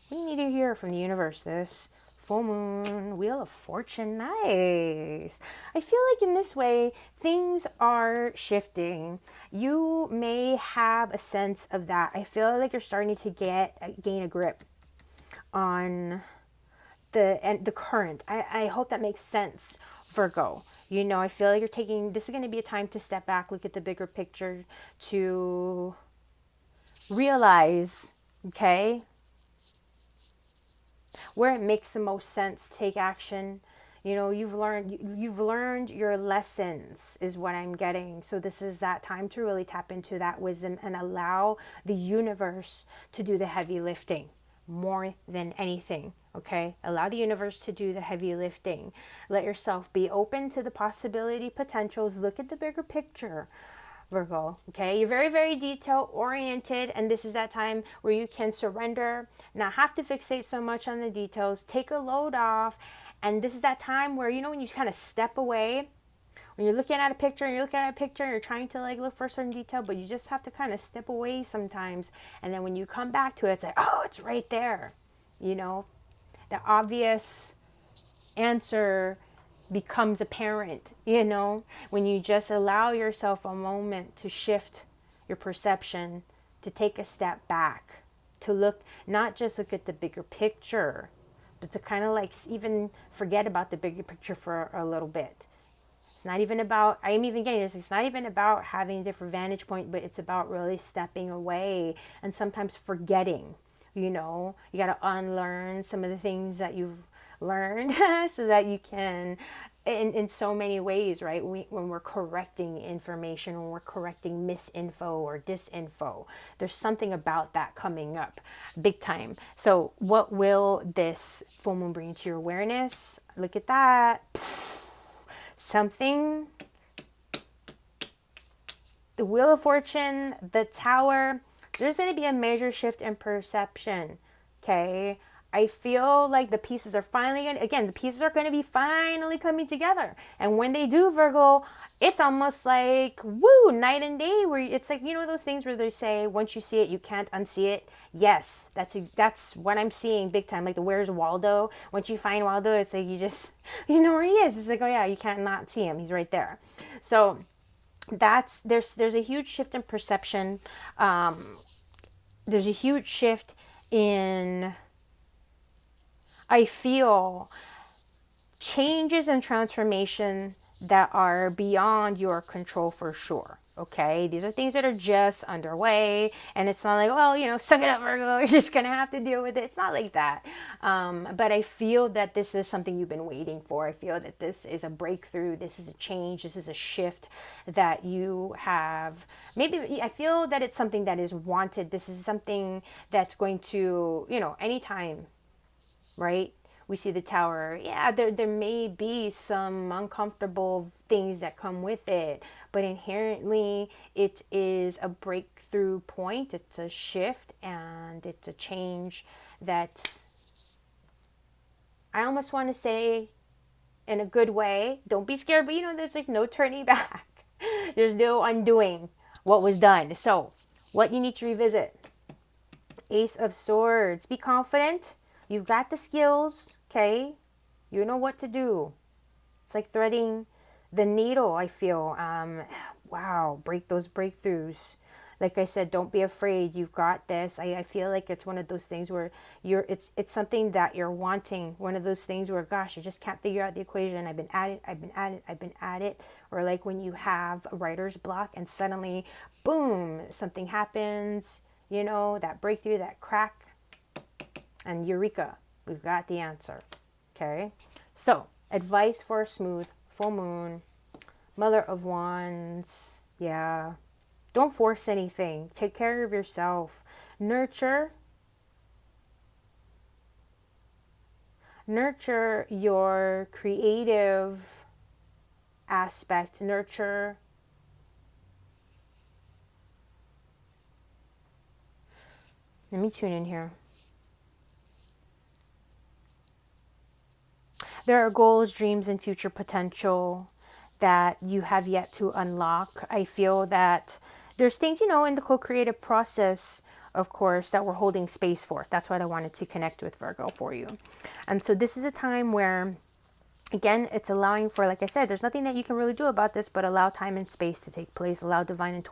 We need to hear from the universe this full moon, Wheel of Fortune. Nice. I feel like in this way, things are shifting. You may have a sense of that. I feel like you're starting to gain a grip on the current. I hope that makes sense, Virgo. You know, I feel like you're taking, this is going to be a time to step back, look at the bigger picture, to realize, okay, where it makes the most sense, take action. You know, you've learned your lessons is what I'm getting. So this is that time to really tap into that wisdom and allow the universe to do the heavy lifting more than anything. Okay, allow the universe to do the heavy lifting. Let yourself be open to the possibility, potentials. Look at the bigger picture, Virgo. Okay, you're very, very detail oriented, and this is that time where you can surrender, not have to fixate so much on the details, take a load off. And this is that time where, you know, when you kind of step away, when you're looking at a picture and you're trying to like look for a certain detail, but you just have to kind of step away sometimes. And then when you come back to it, it's like, oh, it's right there. You know, the obvious answer becomes apparent, you know, when you just allow yourself a moment to shift your perception, to take a step back, to look, not just look at the bigger picture, but to kind of like even forget about the bigger picture for a little bit. It's not even about, I'm even getting this, it's not even about having a different vantage point, but it's about really stepping away and sometimes forgetting. You know, you got to unlearn some of the things that you've learned so that you can, in so many ways, right? When we're correcting information, when we're correcting misinfo or disinfo, there's something about that coming up big time. So what will this full moon bring to your awareness? Look at that. Something. The Wheel of Fortune, the Tower. There's going to be a major shift in perception, okay? I feel like the pieces are finally going to, again, the pieces are going to be finally coming together. And when they do, Virgo, it's almost like, woo, night and day, where it's like, you know, those things where they say, once you see it, you can't unsee it. Yes, that's what I'm seeing big time. Like the Where's Waldo? Once you find Waldo, it's like you just, you know where he is. It's like, oh yeah, you can't not see him. He's right there. So there's a huge shift in perception. There's a huge shift in, I feel, changes and transformation that are beyond your control for sure. Okay, these are things that are just underway, and it's not like, well, you know, suck it up, Virgo, you're just gonna have to deal with it. It's not like that. But I feel that this is something you've been waiting for. I feel that this is a breakthrough. This is a change. This is a shift that you have. Maybe I feel that it's something that is wanted. This is something that's going to, you know, anytime, right? We see the Tower. Yeah, there may be some uncomfortable things that come with it, but inherently it is a breakthrough point. It's a shift, and it's a change that's, I almost want to say, in a good way. Don't be scared, but you know, there's like no turning back. There's no undoing what was done. So what you need to revisit: Ace of Swords. Be confident. You've got the skills. Okay, you know what to do. It's like threading the needle, I feel. Wow, break those breakthroughs. Like I said, don't be afraid. You've got this. I feel like it's one of those things where it's something that you're wanting. One of those things where, gosh, I just can't figure out the equation. I've been at it. Or like when you have a writer's block and suddenly, boom, something happens. You know, that breakthrough, that crack, and eureka. We've got the answer. Okay. So, advice for a smooth full moon. Mother of Wands. Yeah. Don't force anything. Take care of yourself. Nurture your creative aspect. Nurture Let me tune in here. There are goals, dreams, and future potential that you have yet to unlock. I feel that there's things, in the co-creative process, of course, that we're holding space for. That's what I wanted to connect with, Virgo, for you. And so this is a time where, again, it's allowing for, like I said, there's nothing that you can really do about this, but allow time and space to take place, allow divine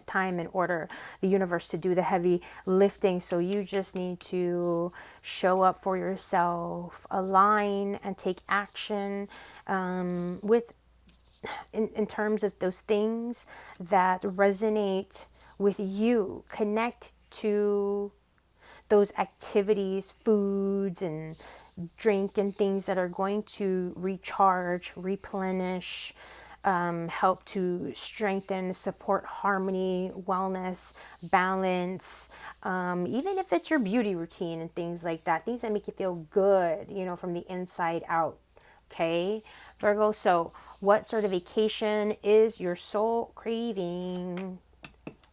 time and order, the universe to do the heavy lifting. So you just need to show up for yourself, align, and take action with in terms of those things that resonate with you. Connect to those activities, foods, and drink and things that are going to recharge, replenish, help to strengthen, support harmony, wellness, balance, even if it's your beauty routine and things like that, things that make you feel good, from the inside out. Okay, Virgo, so what sort of vacation is your soul craving?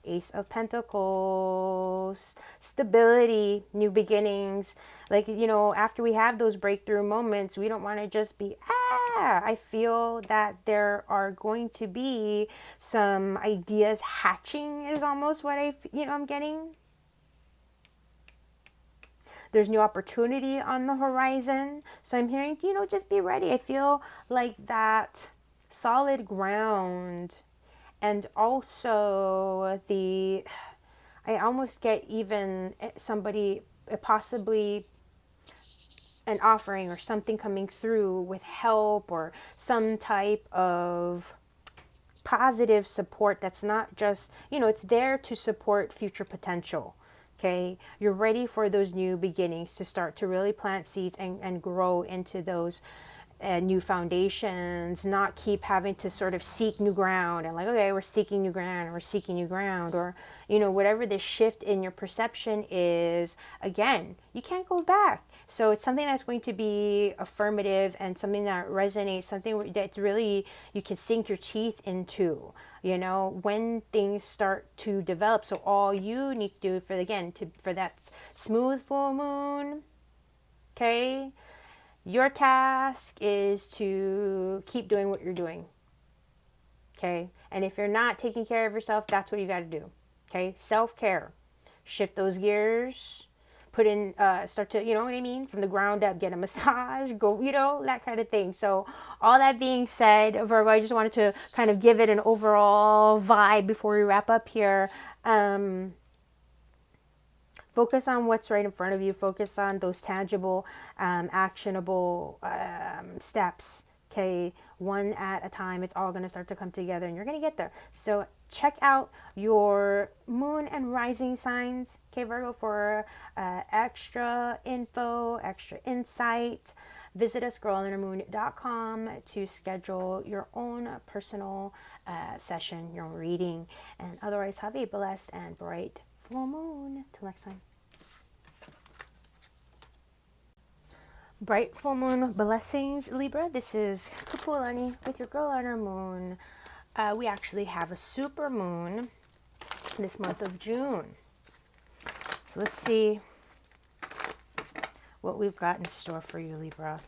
Ace of Pentacles, stability, new beginnings. Like, after we have those breakthrough moments, we don't want to just be, I feel that there are going to be some ideas hatching is almost what I'm getting. There's new opportunity on the horizon. So I'm hearing, just be ready. I feel like that solid ground. And also I almost get even somebody, possibly an offering or something coming through with help or some type of positive support that's not just, it's there to support future potential. Okay, you're ready for those new beginnings to start to really plant seeds and grow into those new foundations, not keep having to sort of seek new ground and like, okay, we're seeking new ground, or whatever the shift in your perception is. Again, you can't go back. So it's something that's going to be affirmative and something that resonates, something that really you can sink your teeth into, when things start to develop. So all you need to do for that smooth full moon, okay, your task is to keep doing what you're doing. Okay. And if you're not taking care of yourself, that's what you got to do. Okay. Self-care. Shift those gears. Put in, start to, what I mean? From the ground up, get a massage, go, that kind of thing. So all that being said, Virgo, I just wanted to kind of give it an overall vibe before we wrap up here. Focus on what's right in front of you. Focus on those tangible, actionable steps. Okay, one at a time. It's all going to start to come together and you're going to get there. So check out your moon and rising signs, okay, Virgo, for extra info, extra insight. Visit us, girlinnermoon.com, to schedule your own personal session, your own reading. And otherwise, have a blessed and bright full moon. Till next time. Bright full moon blessings, Libra. This is Kapualani with your girl on her moon. We actually have a super moon this month of June. So let's see what we've got in store for you, Libra.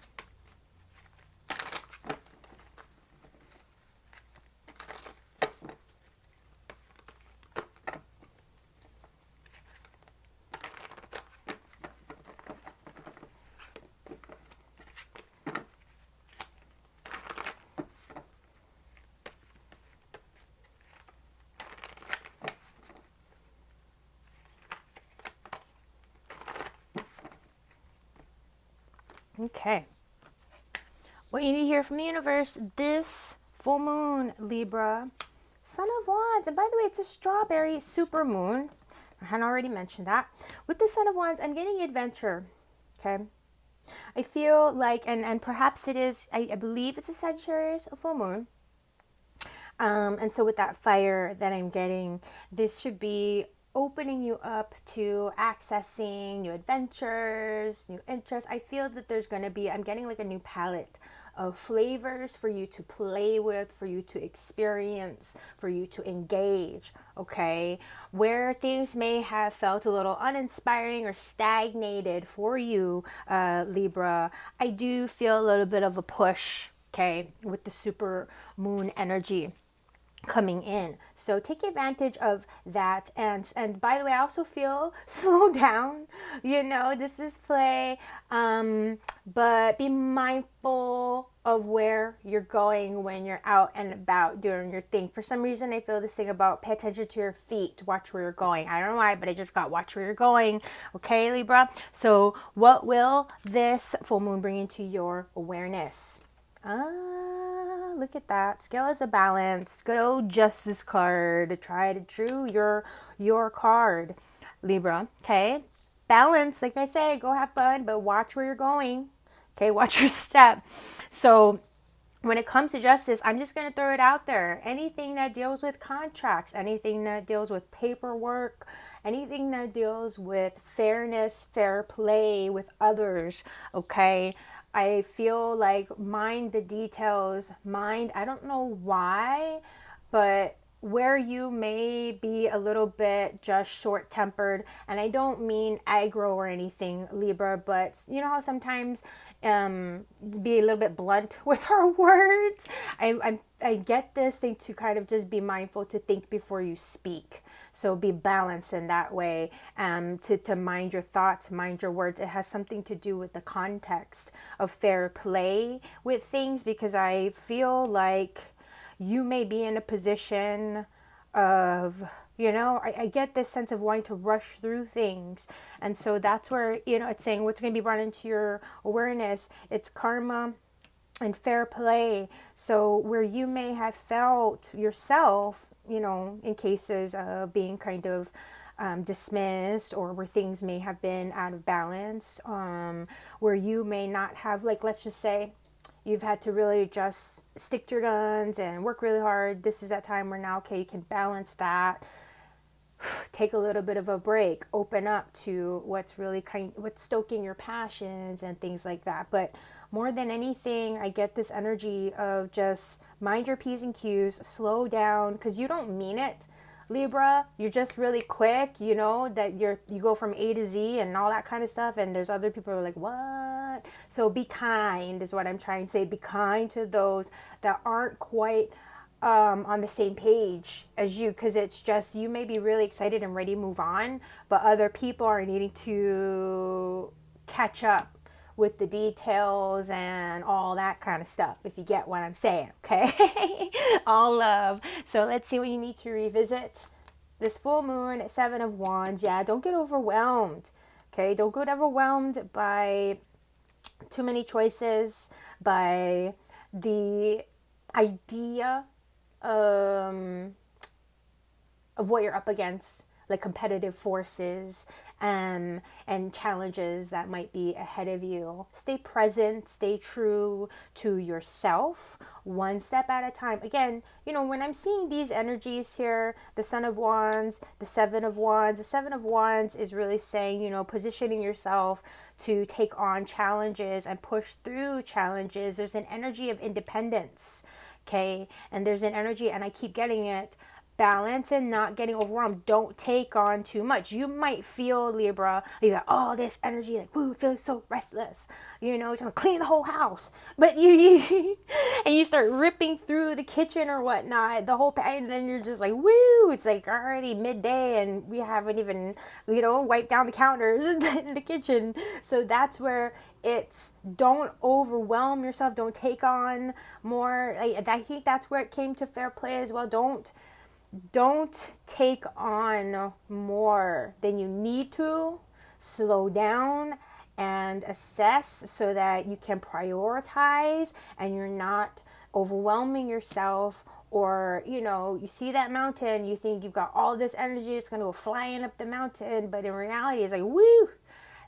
Okay. What you need to hear from the universe this full moon, Libra. Son of Wands. And by the way, it's a strawberry super moon. I had already mentioned that. With the Son of Wands, I'm getting adventure. Okay. I feel like, and perhaps it is, I believe it's a Sagittarius, a full moon. And so with that fire that I'm getting, this should be opening you up to accessing new adventures, new interests. I feel that there's going to be, I'm getting like a new palette of flavors for you to play with, for you to experience, for you to engage, okay? Where things may have felt a little uninspiring or stagnated for you, Libra, I do feel a little bit of a push, okay, with the super moon energy coming in. So take advantage of that. And by the way, I also feel slow down. You know, this is play. But be mindful of where you're going when you're out and about doing your thing. For some reason, I feel this thing about pay attention to your feet, watch where you're going. I don't know why, but I just got watch where you're going. Okay, Libra. So what will this full moon bring into your awareness? Look at that. Scale is a balance. Good old Justice card. Try to drew your card, Libra. Okay. Balance, like I say, go have fun, but watch where you're going. Okay, watch your step. So when it comes to justice, I'm just going to throw it out there. Anything that deals with contracts, anything that deals with paperwork, anything that deals with fairness, fair play with others, okay? I feel like mind the details, I don't know why, but where you may be a little bit just short-tempered, and I don't mean aggro or anything, Libra, but you know how sometimes be a little bit blunt with our words. I get this thing to kind of just be mindful to think before you speak. So be balanced in that way, to mind your thoughts, mind your words. It has something to do with the context of fair play with things, because I feel like you may be in a position of, you know, I get this sense of wanting to rush through things. And so that's where, you know, it's saying what's going to be brought into your awareness. It's karma and fair play. So where you may have felt yourself, you know, in cases of being kind of dismissed, or where things may have been out of balance, where you may not have, like, let's just say you've had to really just stick to your guns and work really hard. This is that time where now, okay, you can balance that, take a little bit of a break, open up to what's really what's stoking your passions and things like that. But more than anything, I get this energy of just mind your P's and Q's, slow down, because you don't mean it, Libra. You're just really quick, you know, that you go from A to Z and all that kind of stuff, and there's other people who are like, what? So be kind is what I'm trying to say. Be kind to those that aren't quite on the same page as you, because it's just, you may be really excited and ready to move on, but other people are needing to catch up with the details and all that kind of stuff, if you get what I'm saying, okay? All love. So let's see what you need to revisit. This full moon at 7 of Wands. Yeah, don't get overwhelmed, okay? Don't get overwhelmed by too many choices, by the idea of what you're up against, like competitive forces and challenges that might be ahead of you. Stay present, stay true to yourself, one step at a time. Again, you know, when I'm seeing these energies here, the Son of Wands, the Seven of Wands, the Seven of Wands is really saying, you know, positioning yourself to take on challenges and push through challenges. There's an energy of independence, okay? And there's an energy, and I keep getting it, balance and not getting overwhelmed. Don't take on too much. You might feel, Libra, you got all this energy, like, woo, feeling so restless, you know, trying to clean the whole house, but you and you start ripping through the kitchen or whatnot, the whole and then you're just like, woo, it's like already midday and we haven't even, you know, wiped down the counters in the kitchen. So that's where it's, don't overwhelm yourself, don't take on more. I think that's where it came to fair play as well. Don't take on more than you need to. Slow down and assess so that you can prioritize and you're not overwhelming yourself. Or, you know, you see that mountain, you think you've got all this energy, it's going to go flying up the mountain, but in reality it's like, woo,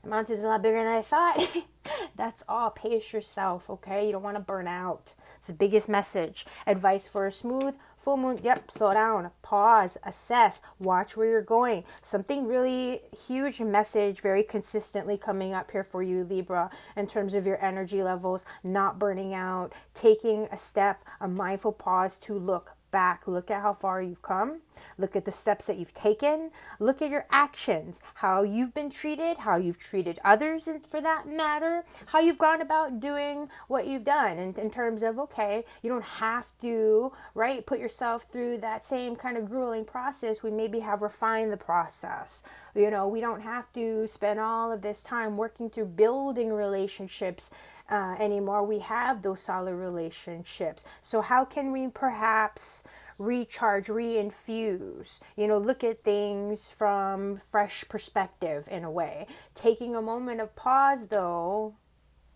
The mountain's a lot bigger than I thought. That's all. Pace yourself, okay? You don't want to burn out. It's the biggest message. Advice for a smooth full moon. Yep, slow down, pause, assess, watch where you're going. Something really huge message very consistently coming up here for you, Libra, in terms of your energy levels, not burning out, taking a step, a mindful pause to look back. Look at how far you've come. Look at the steps that you've taken. Look at your actions, how you've been treated, how you've treated others, and for that matter, how you've gone about doing what you've done. And in terms of, okay, you don't have to, right, put yourself through that same kind of grueling process. We maybe have refined the process. You know, we don't have to spend all of this time working through building relationships anymore. We have those solid relationships. So how can we perhaps recharge, reinfuse, you know, look at things from fresh perspective in a way, taking a moment of pause though,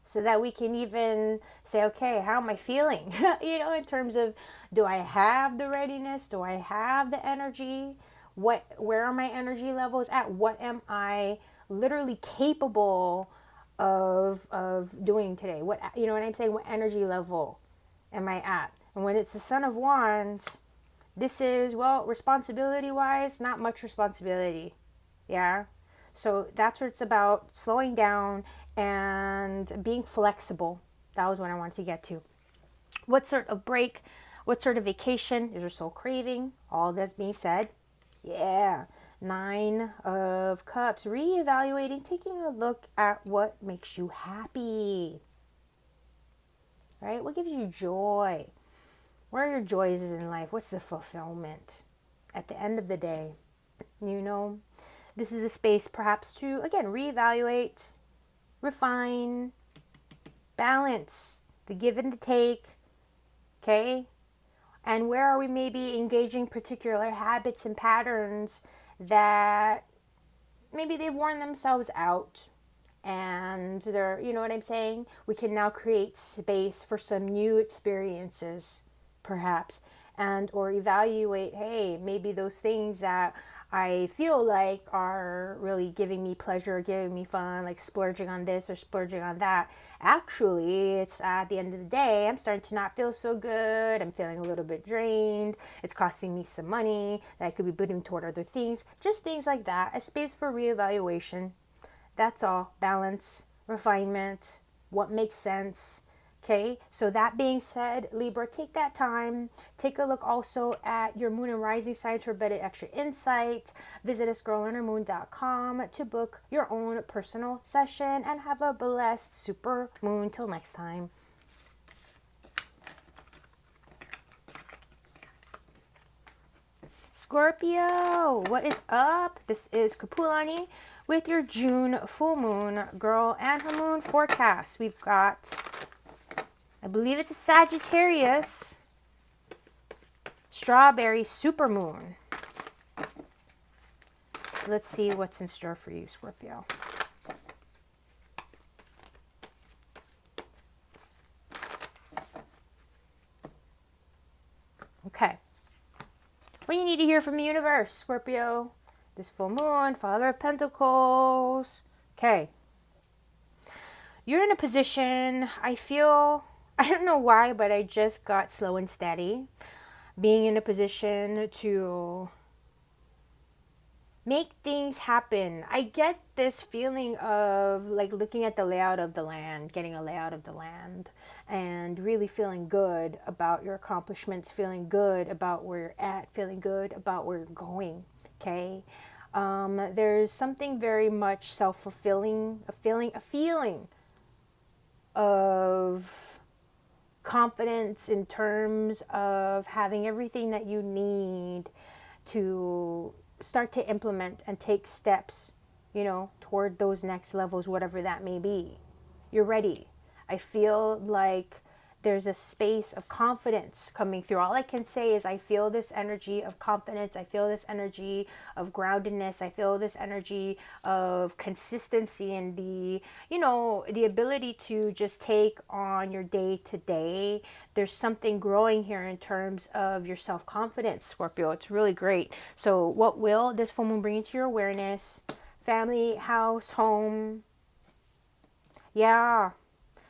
so that we can even say, okay, how am I feeling? You know, in terms of, do I have the readiness? Do I have the energy? Where are my energy levels at? What am I literally capable of doing today? What, you know what I'm saying? What energy level am I at? And when it's the Son of Wands, this is, well, responsibility wise, not much responsibility. Yeah. So that's what it's about, slowing down and being flexible. That was what I wanted to get to. What sort of break, what sort of vacation is your soul craving? All that's being said. Yeah. 9 of Cups, reevaluating, taking a look at what makes you happy, right? What gives you joy? Where are your joys in life? What's the fulfillment at the end of the day? You know, this is a space perhaps to, again, reevaluate, refine, balance, the give and the take, okay? And where are we maybe engaging particular habits and patterns that maybe they've worn themselves out and they're, you know what I'm saying? We can now create space for some new experiences, perhaps, and or evaluate, hey, maybe those things that I feel like are really giving me pleasure, giving me fun, like splurging on this or splurging on that. Actually, it's at the end of the day, I'm starting to not feel so good. I'm feeling a little bit drained. It's costing me some money that I could be putting toward other things. Just things like that. A space for reevaluation. That's all. Balance, refinement, what makes sense. Okay, so that being said, Libra, take that time. Take a look also at your moon and rising signs for a bit of extra insight. Visit usgirlonhermoon.com to book your own personal session and have a blessed super moon. Till next time. Scorpio, what is up? This is Kapualani with your June full moon girl and her moon forecast. We've got, I believe it's a Sagittarius strawberry supermoon. Let's see what's in store for you, Scorpio. Okay. What do you need to hear from the universe, Scorpio? This full moon, Father of Pentacles. Okay. You're in a position, I feel, I don't know why, but I just got slow and steady. Being in a position to make things happen. I get this feeling of like looking at the layout of the land, getting a layout of the land, and really feeling good about your accomplishments, feeling good about where you're at, feeling good about where you're going, okay? There's something very much self-fulfilling, a feeling of confidence in terms of having everything that you need to start to implement and take steps, you know, toward those next levels, whatever that may be. You're ready. I feel like there's a space of confidence coming through. All I can say is I feel this energy of confidence. I feel this energy of groundedness. I feel this energy of consistency and the, you know, the ability to just take on your day to day. There's something growing here in terms of your self-confidence, Scorpio. It's really great. So what will this full moon bring into your awareness? Family, house, home, Yeah.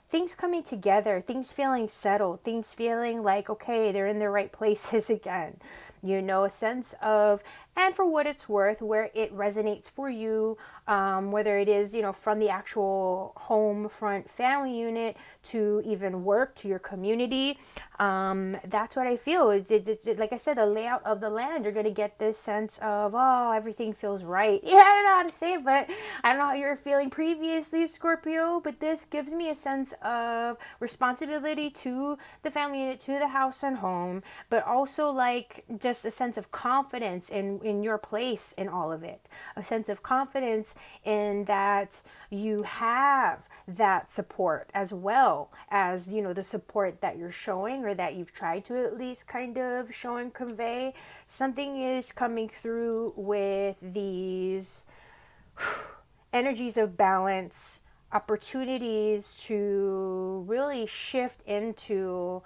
Things coming together, things feeling settled, things feeling like, okay, they're in the right places again. You know, a sense of, and for what it's worth, where it resonates for you, whether it is, you know, from the actual home front family unit to even work to your community. That's what I feel. Like I said, the layout of the land, you're going to get this sense of, oh, everything feels right. Yeah, I don't know how to say it, but I don't know how you were feeling previously, Scorpio, but this gives me a sense of responsibility to the family unit, to the house and home, but also like just a sense of confidence in your place in all of it. A sense of confidence in that you have that support, as well as, you know, the support that you're showing, or that you've tried to at least kind of show and convey. Something is coming through with these energies of balance, opportunities to really shift into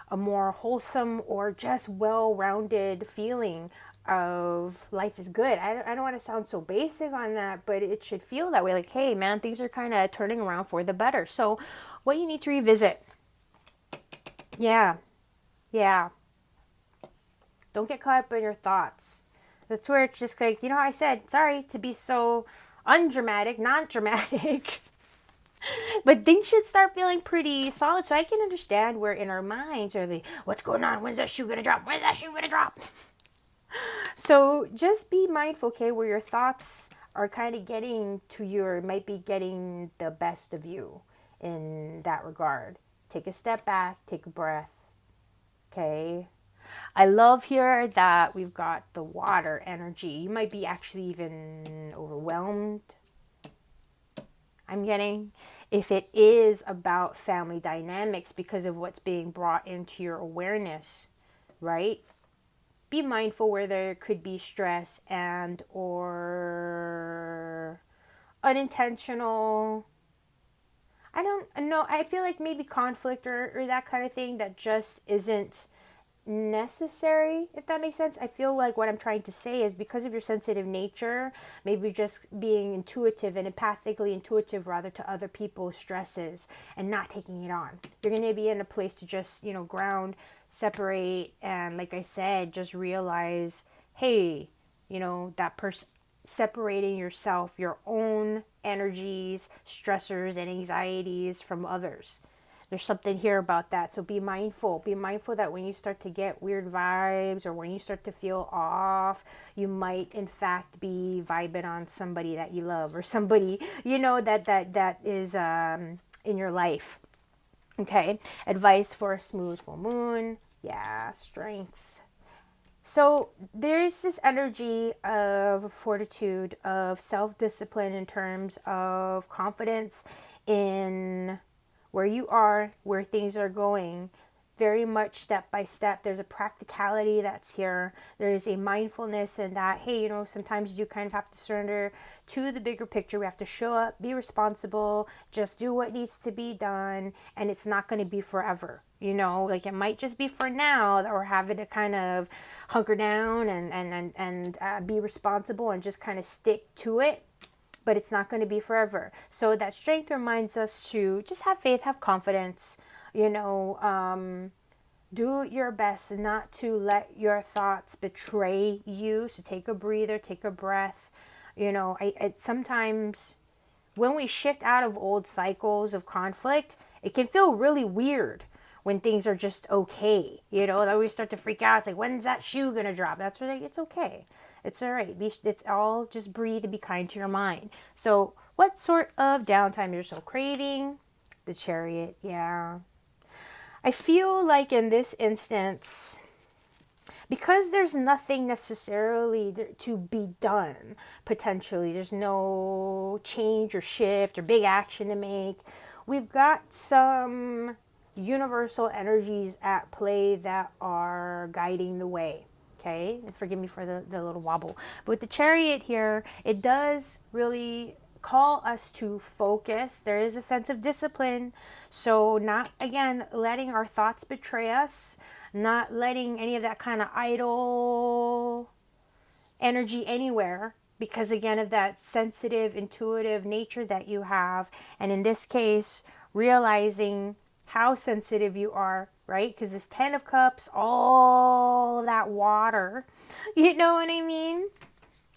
a more wholesome or just well-rounded feeling of life is good. I don't want to sound so basic on that, but it should feel that way. Like, hey, man, things are kind of turning around for the better. So what you need to revisit. Yeah. Yeah. Don't get caught up in your thoughts. That's where it's just like, you know how I said, sorry to be so undramatic, not dramatic. But things should start feeling pretty solid. So I can understand where in our minds are the, what's going on? When's that shoe going to drop? When's that shoe going to drop? So just be mindful, okay, where your thoughts are kind of getting to your, might be getting the best of you in that regard. Take a step back, take a breath, okay? I love here that we've got the water energy. You might be actually even overwhelmed, I'm getting, if it is about family dynamics because of what's being brought into your awareness, right? Be mindful where there could be stress and or unintentional, I don't know, I feel like maybe conflict or that kind of thing that just isn't necessary, if that makes sense. I feel like what I'm trying to say is, because of your sensitive nature, maybe just being intuitive and empathically intuitive rather to other people's stresses and not taking it on. You're going to be in a place to just, you know, ground, separate, and like I said, just realize, hey, you know, that person, separating yourself, your own energies, stressors, and anxieties from others. There's something here about that. So be mindful. Be mindful that when you start to get weird vibes or when you start to feel off, you might in fact be vibing on somebody that you love, or somebody, you know, that is in your life. Okay. Advice for a smooth full moon. Yeah, strength. So there's this energy of fortitude, of self-discipline in terms of confidence in where you are, where things are going, very much step by step. There's a practicality that's here. There's a mindfulness in that, hey, you know, sometimes you kind of have to surrender to the bigger picture. We have to show up, be responsible, just do what needs to be done, and it's not going to be forever. You know, like it might just be for now that we're having to kind of hunker down and be responsible and just kind of stick to it. But it's not going to be forever. So that strength reminds us to just have faith, have confidence, you know, do your best not to let your thoughts betray you. So take a breather, take a breath. You know, I sometimes when we shift out of old cycles of conflict, it can feel really weird when things are just okay. You know, then we start to freak out. It's like, when's that shoe going to drop? That's where it's okay. It's all right. It's all just breathe and be kind to your mind. So what sort of downtime you're so craving? The Chariot, yeah. I feel like in this instance, because there's nothing necessarily to be done, potentially, there's no change or shift or big action to make, we've got some universal energies at play that are guiding the way. Okay, and forgive me for the little wobble. But with the Chariot here, it does really call us to focus. There is a sense of discipline. So not, again, letting our thoughts betray us, not letting any of that kind of idle energy anywhere, because again of that sensitive, intuitive nature that you have. And in this case, realizing how sensitive you are, right? Because this 10 of Cups, all of that water, you know what I mean?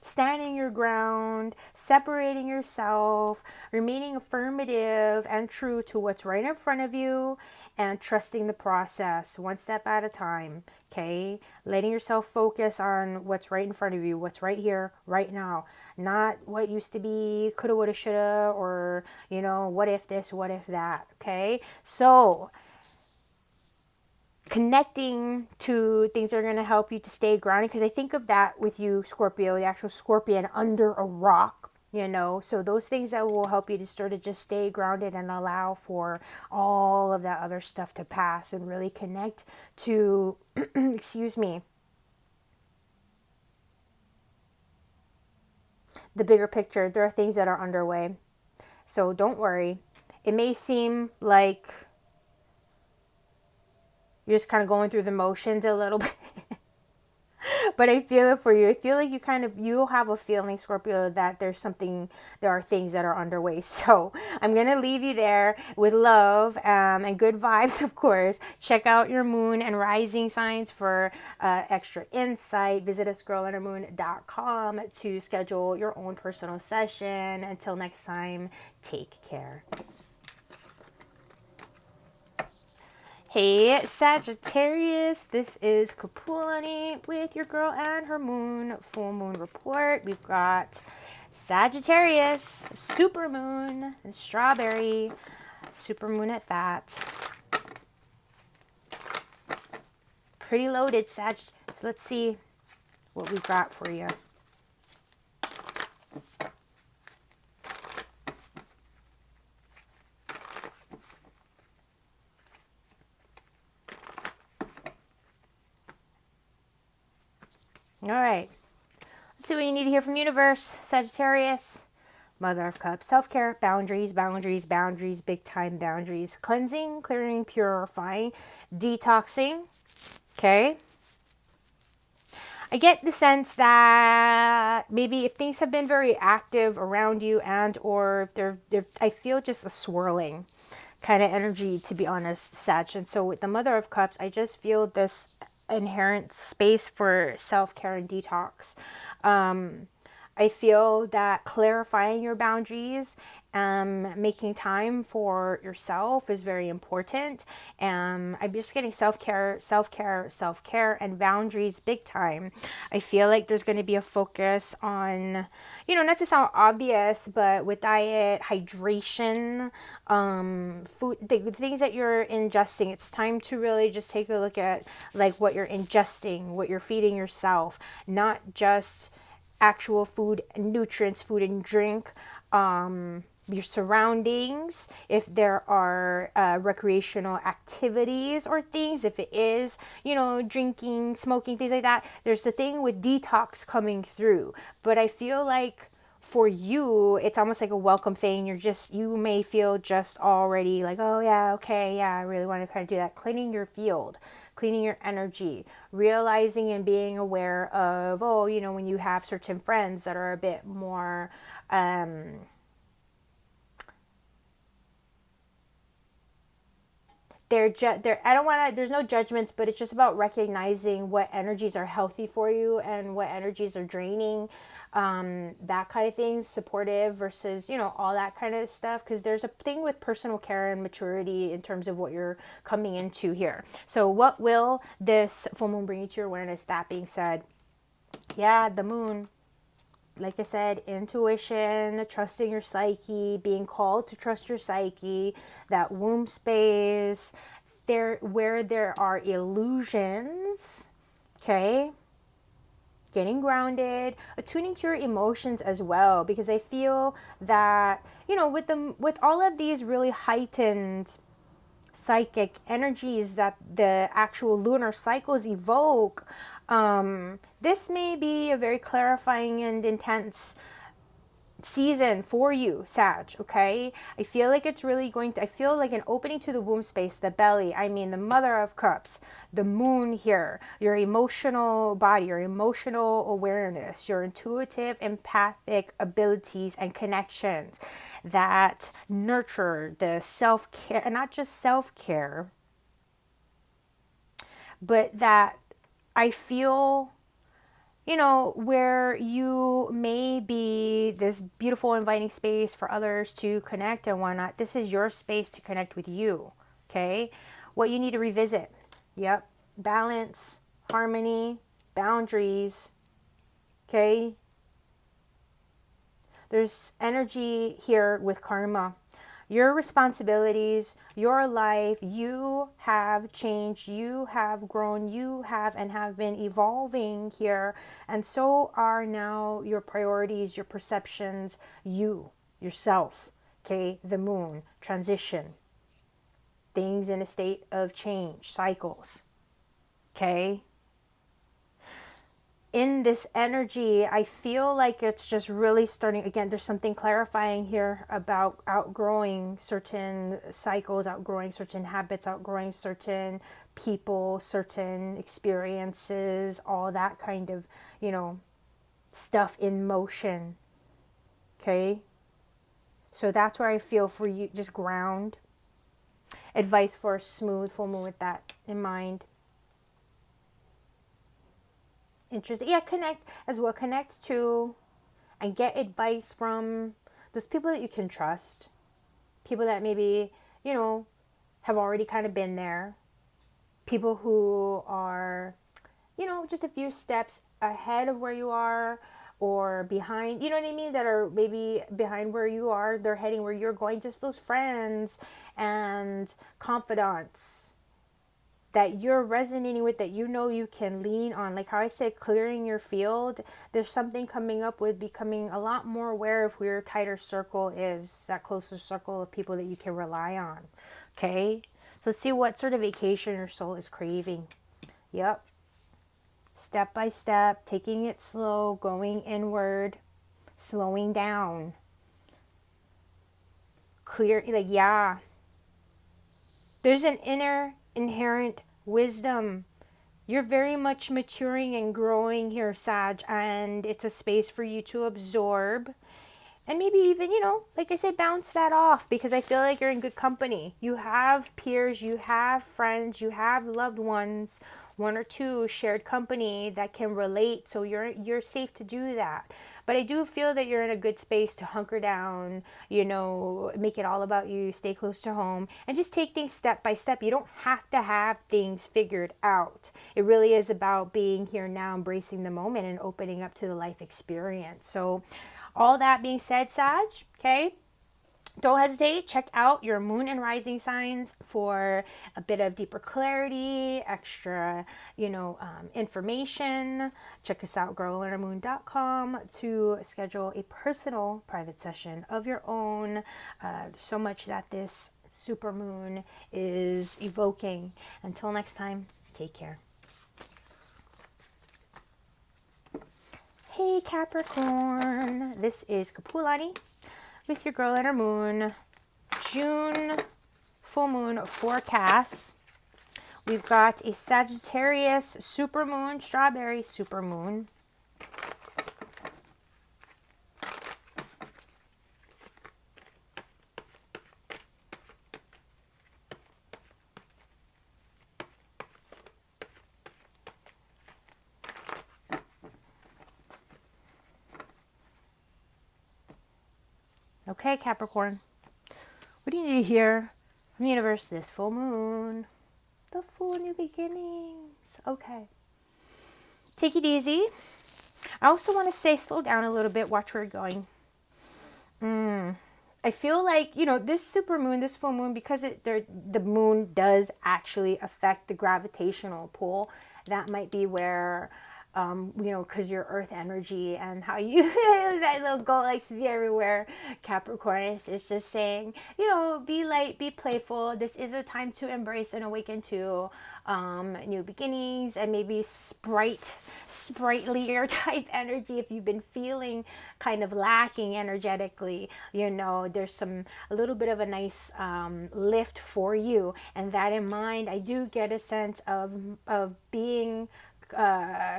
Standing your ground, separating yourself, remaining affirmative and true to what's right in front of you, and trusting the process one step at a time. Okay, letting yourself focus on what's right in front of you, what's right here, right now, not what used to be, coulda, woulda, shoulda, or what if this, what if that. Okay, so connecting to things that are going to help you to stay grounded, because I think of that with you, Scorpio, the actual scorpion under a rock, so those things that will help you to sort of just stay grounded and allow for all of that other stuff to pass and really connect to excuse me, the bigger picture. There are things that are underway, so don't worry. It may seem like you're just kind of going through the motions a little bit. But I feel it for you. I feel like you'll have a feeling, Scorpio, that there are things that are underway. So I'm going to leave you there with love and good vibes, of course. Check out your moon and rising signs for extra insight. Visit usgirlundermoon.com to schedule your own personal session. Until next time, take care. Hey Sagittarius, this is Kapualani with your girl and her moon full moon report. We've got Sagittarius, super moon, and strawberry, super moon at that. Pretty loaded, Sag. So let's see what we've got for you. All right, let's see what you need to hear from universe, Sagittarius. Mother of Cups, self-care, boundaries, boundaries, boundaries, big time boundaries, cleansing, clearing, purifying, detoxing. Okay. I get the sense that maybe if things have been very active around you and or if I feel just a swirling kind of energy, to be honest, Sag. And so with the Mother of Cups, I just feel this inherent space for self-care and detox. I feel that clarifying your boundaries, making time for yourself is very important. I'm just getting self-care, and boundaries big time. I feel like there's going to be a focus on, not to sound obvious, but with diet, hydration, food, the things that you're ingesting. It's time to really just take a look at like what you're ingesting, what you're feeding yourself, not just actual food, nutrients, food and drink, your surroundings, if there are recreational activities or things, if it is, drinking, smoking, things like that. There's a thing with detox coming through. But I feel like for you, it's almost like a welcome thing. You may feel just already like, oh yeah, okay, yeah, I really want to kind of do that. Cleaning your field, cleaning your energy, realizing and being aware of, when you have certain friends that are a bit more, there's no judgments, but it's just about recognizing what energies are healthy for you and what energies are draining, that kind of thing, supportive versus, all that kind of stuff. Because there's a thing with personal care and maturity in terms of what you're coming into here. So what will this full moon bring you to your awareness? That being said, yeah, the moon, like I said, intuition, trusting your psyche, being called to trust your psyche, that womb space, where there are illusions, okay? Getting grounded, attuning to your emotions as well, because I feel that, with all of these really heightened psychic energies that the actual lunar cycles evoke, this may be a very clarifying and intense season for you, Sag, okay? I feel like it's really going to, I feel like an opening to the womb space, the belly, I mean the mother of cups, the moon here, your emotional body, your emotional awareness, your intuitive, empathic abilities and connections that nurture the self-care, and not just self-care, but that I feel, you know, where you may be this beautiful, inviting space for others to connect and whatnot. This is your space to connect with you, okay? What you need to revisit. Yep. Balance, harmony, boundaries, okay? There's energy here with karma. Your responsibilities, your life, you have changed, you have grown, you have and have been evolving here. And so are now your priorities, your perceptions, you, yourself, okay? The moon, transition, things in a state of change, cycles, okay? In this energy, I feel like it's just really starting, again, there's something clarifying here about outgrowing certain cycles, outgrowing certain habits, outgrowing certain people, certain experiences, all that kind of, you know, stuff in motion, okay? So that's where I feel for you, just ground. Advice for a smooth full moon with that in mind. Interesting. Yeah, connect as well. Connect to and get advice from those people that you can trust. People that maybe, you know, have already kind of been there. People who are, you know, just a few steps ahead of where you are or behind, you know what I mean? That are maybe behind where you are. They're heading where you're going. Just those friends and confidants that you're resonating with, that you know you can lean on. Like how I said, clearing your field. There's something coming up with becoming a lot more aware of who your tighter circle is, that closer circle of people that you can rely on. Okay? So let's see what sort of vacation your soul is craving. Yep. Step by step, taking it slow, going inward, slowing down. Clear, like, yeah. There's an inner inherent wisdom. You're very much maturing and growing here, Sag, and it's a space for you to absorb and maybe even, you know, like I said, bounce that off, because I feel like you're in good company. You have peers, you have friends, you have loved ones, one or two shared company that can relate, so you're safe to do that. But I do feel that you're in a good space to hunker down, you know, make it all about you, stay close to home, and just take things step by step. You don't have to have things figured out. It really is about being here now, embracing the moment, and opening up to the life experience. So all that being said, Sag, okay, don't hesitate. Check out your moon and rising signs for a bit of deeper clarity, extra, you know, information. Check us out, girllearnermoon.com, to schedule a personal private session of your own. So much that this super moon is evoking. Until next time, take care. Hey Capricorn, this is Kapualani with your Girl and Her Moon June full moon forecast. We've got a Sagittarius supermoon, strawberry supermoon. Okay, Capricorn, what do you need to hear from the universe this full moon? The full new beginnings. Okay. Take it easy. I also want to say slow down a little bit. Watch where you're going. I feel like, you know, this super moon, this full moon, because the moon does actually affect the gravitational pull. That might be where you know, because your earth energy and how you, that little goat likes to be everywhere. Capricorn is just saying, you know, be light, be playful. This is a time to embrace and awaken to new beginnings, and maybe sprightlier type energy. If you've been feeling kind of lacking energetically, you know, there's a little bit of a nice lift for you. And that in mind, I do get a sense of being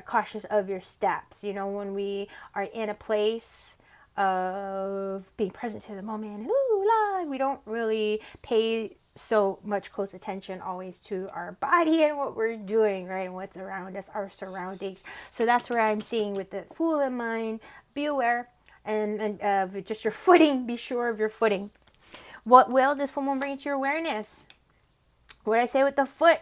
cautious of your steps. You know, when we are in a place of being present to the moment and ooh la, we don't really pay so much close attention always to our body and what we're doing, right? And what's around us, our surroundings. So that's where I'm seeing with the Fool in mind. Be aware and of just your footing. Be sure of your footing. What will this full moon bring to your awareness? What did I say with the foot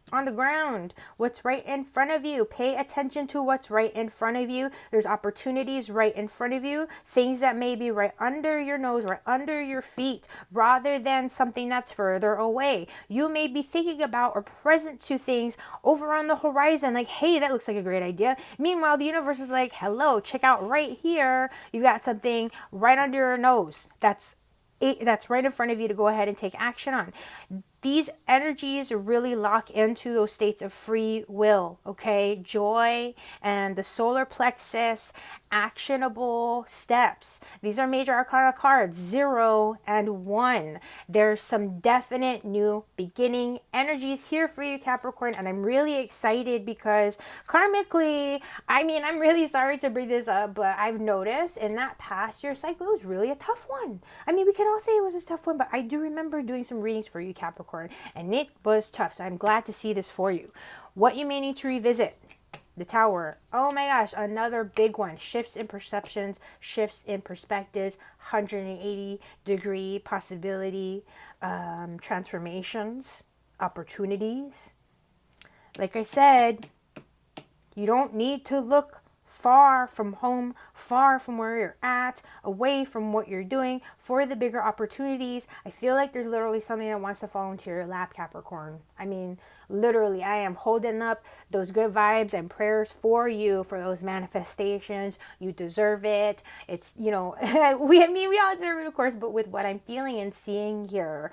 on the ground? What's right in front of you? Pay attention to what's right in front of you. There's opportunities right in front of you, things that may be right under your nose, right under your feet, rather than something that's further away. You may be thinking about or present to things over on the horizon, like, hey, that looks like a great idea. Meanwhile, the universe is like, hello, check out right here. You've got something right under your nose that's right in front of you to go ahead and take action on. These energies really lock into those states of free will, okay? Joy and the solar plexus, actionable steps. These are major arcana cards, 0 and 1. There's some definite new beginning energies here for you, Capricorn, and I'm really excited because karmically, I mean, I'm really sorry to bring this up, but I've noticed in that past year cycle, it was really a tough one. I mean, we can all say it was a tough one, but I do remember doing some readings for you, Capricorn, and it was tough. So I'm glad to see this for you. What you may need to revisit: the Tower. Oh my gosh, another big one. Shifts in perceptions, shifts in perspectives, 180-degree possibility, transformations, opportunities. Like I said, you don't need to look far from home, far from where you're at, away from what you're doing for the bigger opportunities. I feel like there's literally something that wants to fall into your lap, Capricorn. I mean, literally, I am holding up those good vibes and prayers for you for those manifestations. You deserve it. It's, you know, we all deserve it, of course, but with what I'm feeling and seeing here,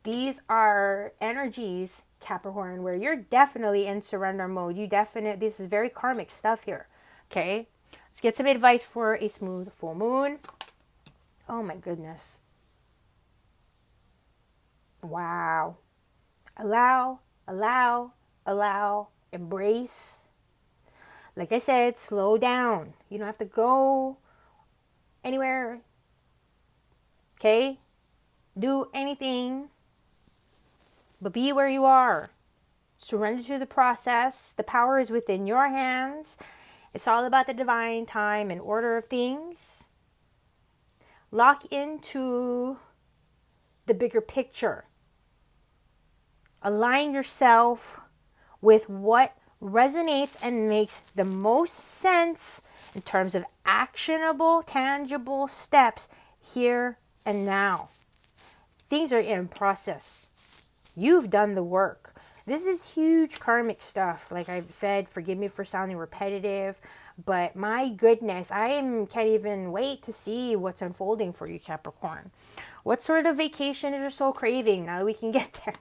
these are energies, Capricorn, where you're definitely in surrender mode. This is very karmic stuff here. Okay, let's get some advice for a smooth full moon. Oh my goodness. Wow. Allow, embrace. Like I said, slow down. You don't have to go anywhere. Okay? Do anything, but be where you are. Surrender to the process. The power is within your hands. It's all about the divine time and order of things. Lock into the bigger picture. Align yourself with what resonates and makes the most sense in terms of actionable, tangible steps here and now. Things are in process. You've done the work. This is huge karmic stuff. Like I've said, forgive me for sounding repetitive, but my goodness, can't even wait to see what's unfolding for you, Capricorn. What sort of vacation is your soul craving now that we can get there?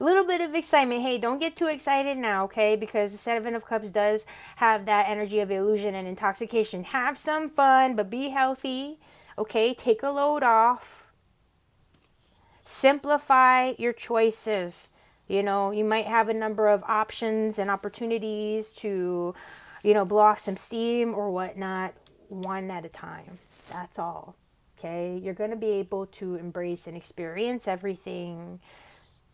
A little bit of excitement. Hey, don't get too excited now, okay? Because the Seven of Cups does have that energy of illusion and intoxication. Have some fun, but be healthy, okay? Take a load off. Simplify your choices. You know, you might have a number of options and opportunities to, you know, blow off some steam or whatnot, one at a time. That's all. Okay? You're going to be able to embrace and experience everything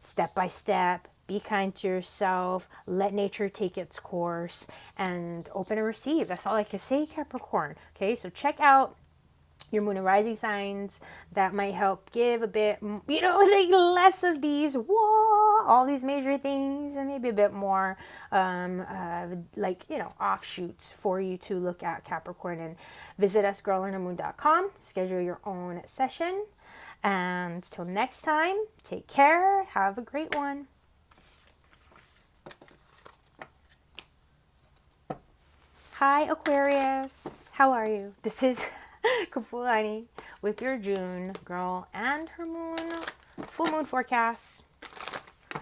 step by step. Be kind to yourself. Let nature take its course and open and receive. That's all I can say, Capricorn. Okay? So check out your moon and rising signs. That might help give a bit, you know, like less of these, all these major things, and maybe a bit more, like, you know, offshoots for you to look at, Capricorn. And visit us, girlonhermoon.com. Schedule your own session. And till next time, take care. Have a great one. Hi Aquarius, how are you? This is Kapualani with your June girl and her moon, full moon forecast.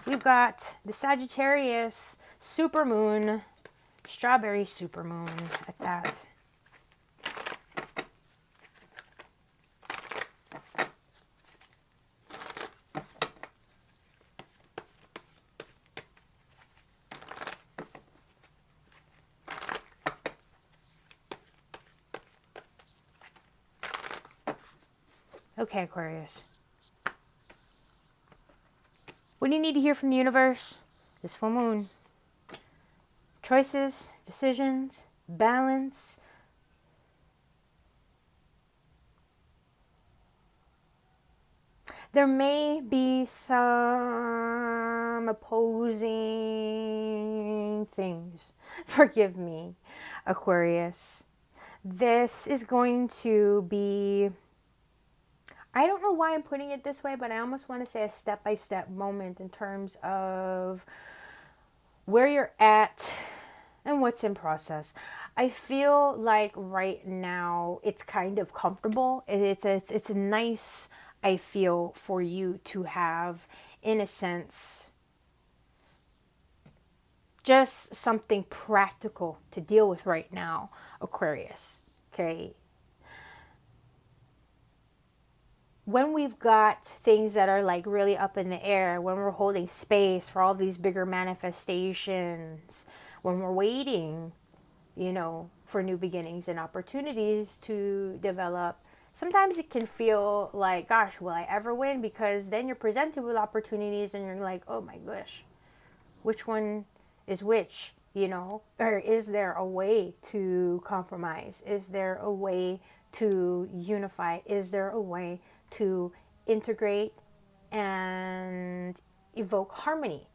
We've got the Sagittarius supermoon, strawberry supermoon at that. Okay, Aquarius. What do you need to hear from the universe this full moon? Choices, decisions, balance. There may be some opposing things. Forgive me, Aquarius. This is going to be, I don't know why I'm putting it this way, but I almost want to say a step-by-step moment in terms of where you're at and what's in process. I feel like right now it's kind of comfortable. It's a nice, I feel, for you to have, in a sense, just something practical to deal with right now, Aquarius. Okay. When we've got things that are like really up in the air, when we're holding space for all these bigger manifestations, when we're waiting, you know, for new beginnings and opportunities to develop, sometimes it can feel like, gosh, will I ever win? Because then you're presented with opportunities and you're like, oh my gosh, which one is which, you know? Or is there a way to compromise? Is there a way to unify? Is there a way to integrate and evoke harmony?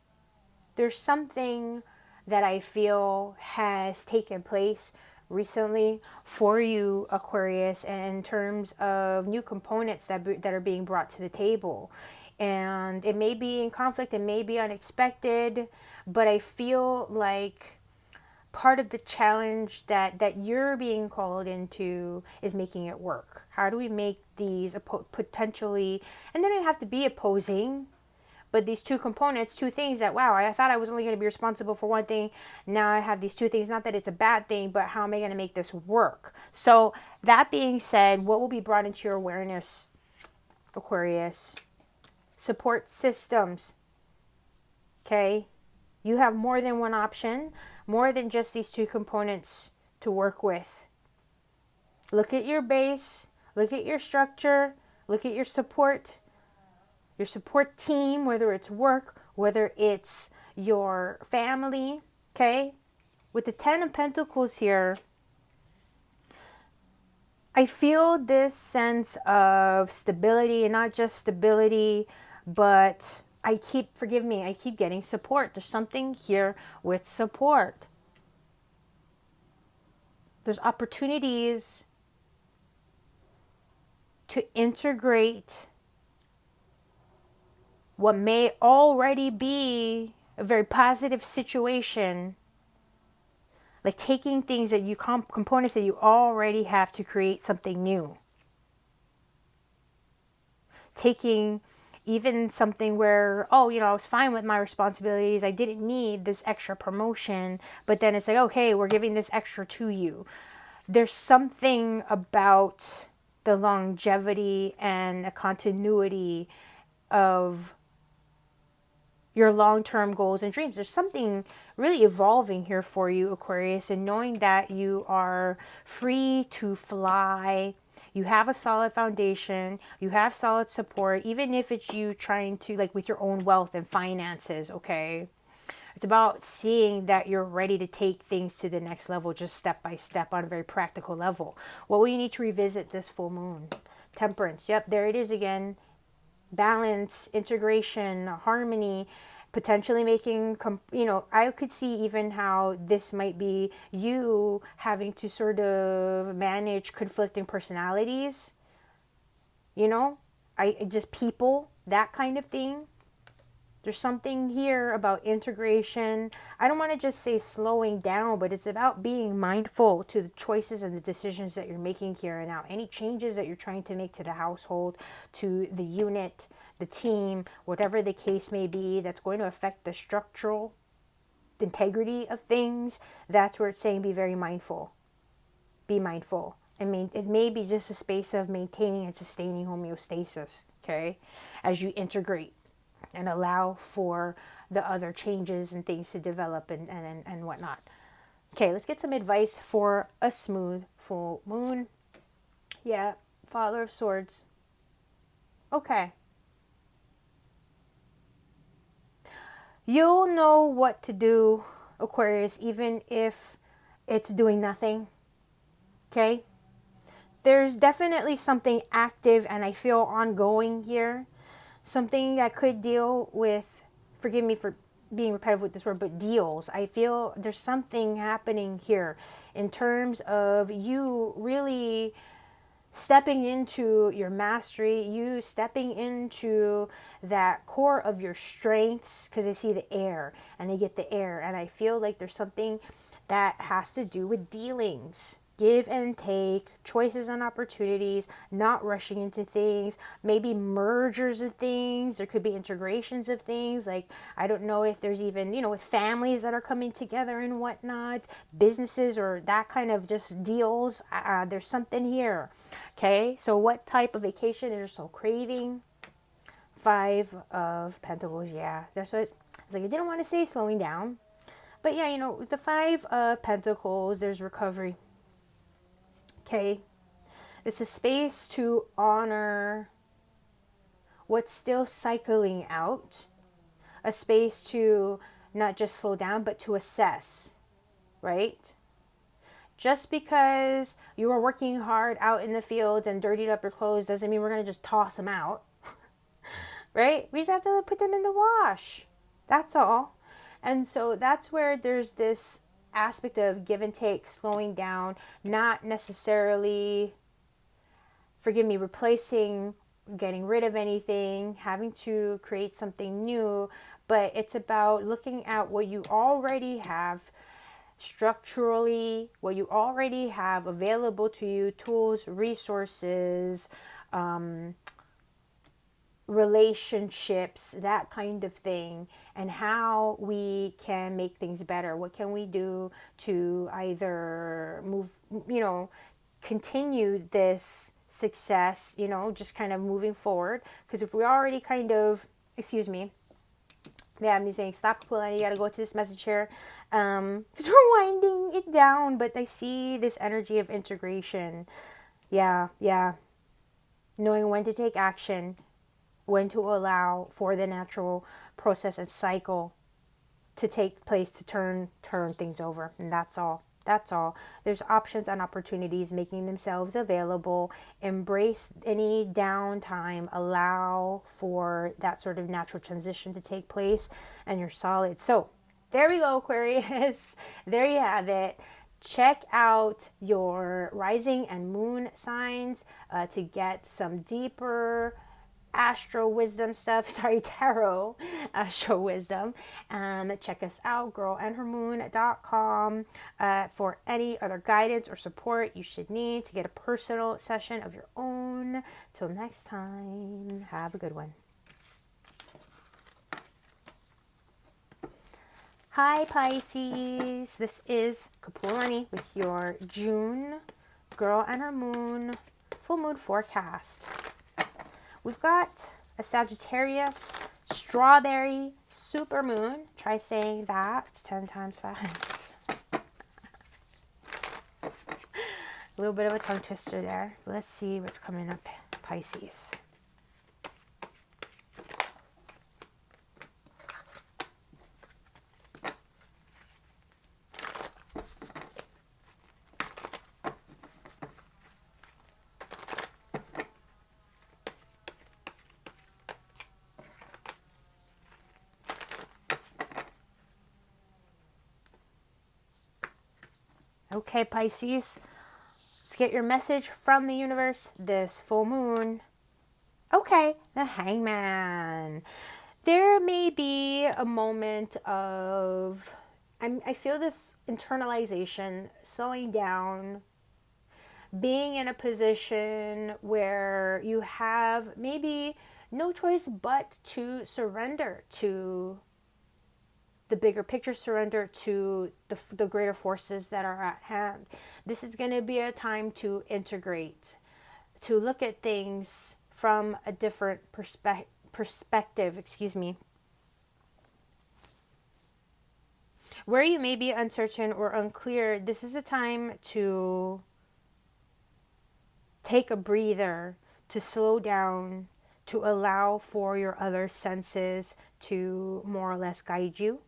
There's something that I feel has taken place recently for you, Aquarius, in terms of new components that are being brought to the table. And it may be in conflict, it may be unexpected, but I feel like part of the challenge that you're being called into is making it work. How do we make these potentially, and they don't have to be opposing, but these two components, two things that, wow, I thought I was only going to be responsible for one thing. Now I have these two things. Not that it's a bad thing, but how am I going to make this work? So that being said, what will be brought into your awareness, Aquarius? Support systems. Okay? You have more than one option, more than just these two components to work with. Look at your base, look at your structure, look at your support team, whether it's work, whether it's your family, okay? With the 10 of Pentacles here, I feel this sense of stability, and not just stability, but forgive me, I keep getting support. There's something here with support. There's opportunities to integrate what may already be a very positive situation, like taking things that you components that you already have to create something new. Taking even something where, oh, you know, I was fine with my responsibilities, I didn't need this extra promotion, but then it's like, okay, we're giving this extra to you. There's something about the longevity and the continuity of your long-term goals and dreams. There's something really evolving here for you, Aquarius, and knowing that you are free to fly. You have a solid foundation. You have solid support, even if it's you trying to, like, with your own wealth and finances, okay? It's about seeing that you're ready to take things to the next level, just step by step on a very practical level. What will you need to revisit this full moon? Temperance. Yep, there it is again. Balance, integration, harmony, potentially making, I could see even how this might be you having to sort of manage conflicting personalities, you know, just people, that kind of thing. There's something here about integration. I don't want to just say slowing down, but it's about being mindful to the choices and the decisions that you're making here and now. Any changes that you're trying to make to the household, to the unit, the team, whatever the case may be, that's going to affect the structural integrity of things. That's where it's saying be very mindful. Be mindful. I mean, it may be just a space of maintaining and sustaining homeostasis, okay, as you integrate and allow for the other changes and things to develop and whatnot. Okay, let's get some advice for a smooth full moon. Yeah, Father of Swords. Okay. You'll know what to do, Aquarius, even if it's doing nothing. Okay? There's definitely something active and I feel ongoing here. Something that could deal with, forgive me for being repetitive with this word, but deals. I feel there's something happening here in terms of you really stepping into your mastery, you stepping into that core of your strengths, because I see the air and I get the air, and I feel like there's something that has to do with dealings. Give and take, choices and opportunities, not rushing into things, maybe mergers of things. There could be integrations of things. Like, I don't know if there's even, with families that are coming together and whatnot, businesses or that kind of just deals. There's something here. Okay, so what type of vacation are you so craving? 5 of Pentacles, yeah. That's what it's like. I didn't want to say slowing down. But yeah, with the 5 of Pentacles, there's recovery. Okay, it's a space to honor what's still cycling out, a space to not just slow down, but to assess, right? Just because you are working hard out in the fields and dirtied up your clothes doesn't mean we're going to just toss them out, right? We just have to put them in the wash. That's all. And so that's where there's this aspect of give and take, slowing down, not necessarily, forgive me, replacing, getting rid of anything, having to create something new, but it's about looking at what you already have structurally, what you already have available to you, tools, resources, relationships, that kind of thing, and how we can make things better. What can we do to either move, continue this success, just kind of moving forward. Because if we already kind of, I'm saying stop, Kapualani, you gotta go to this message here, because we're winding it down, but I see this energy of integration. Yeah, knowing when to take action, when to allow for the natural process and cycle to take place to turn things over. And that's all. There's options and opportunities making themselves available. Embrace any downtime. Allow for that sort of natural transition to take place, and you're solid. So there we go, Aquarius. There you have it. Check out your rising and moon signs to get some deeper astro wisdom stuff. Tarot astro wisdom. Check us out, girlandhermoon.com, for any other guidance or support you should need to get a personal session of your own. Till next time, have a good one. Hi Pisces, this is Kapualani with your June Girl and Her Moon full moon forecast. We've got a Sagittarius, strawberry, super moon. Try saying that 10 times fast. A little bit of a tongue twister there. Let's see what's coming up, Pisces. Okay, Pisces, let's get your message from the universe this full moon. Okay, the Hangman. there may be a moment of, I feel this internalization, slowing down, being in a position where you have maybe no choice but to surrender to the bigger picture, surrender to the greater forces that are at hand. This is going to be a time to integrate, to look at things from a different perspective, Where you may be uncertain or unclear, this is a time to take a breather, to slow down, to allow for your other senses to more or less guide you.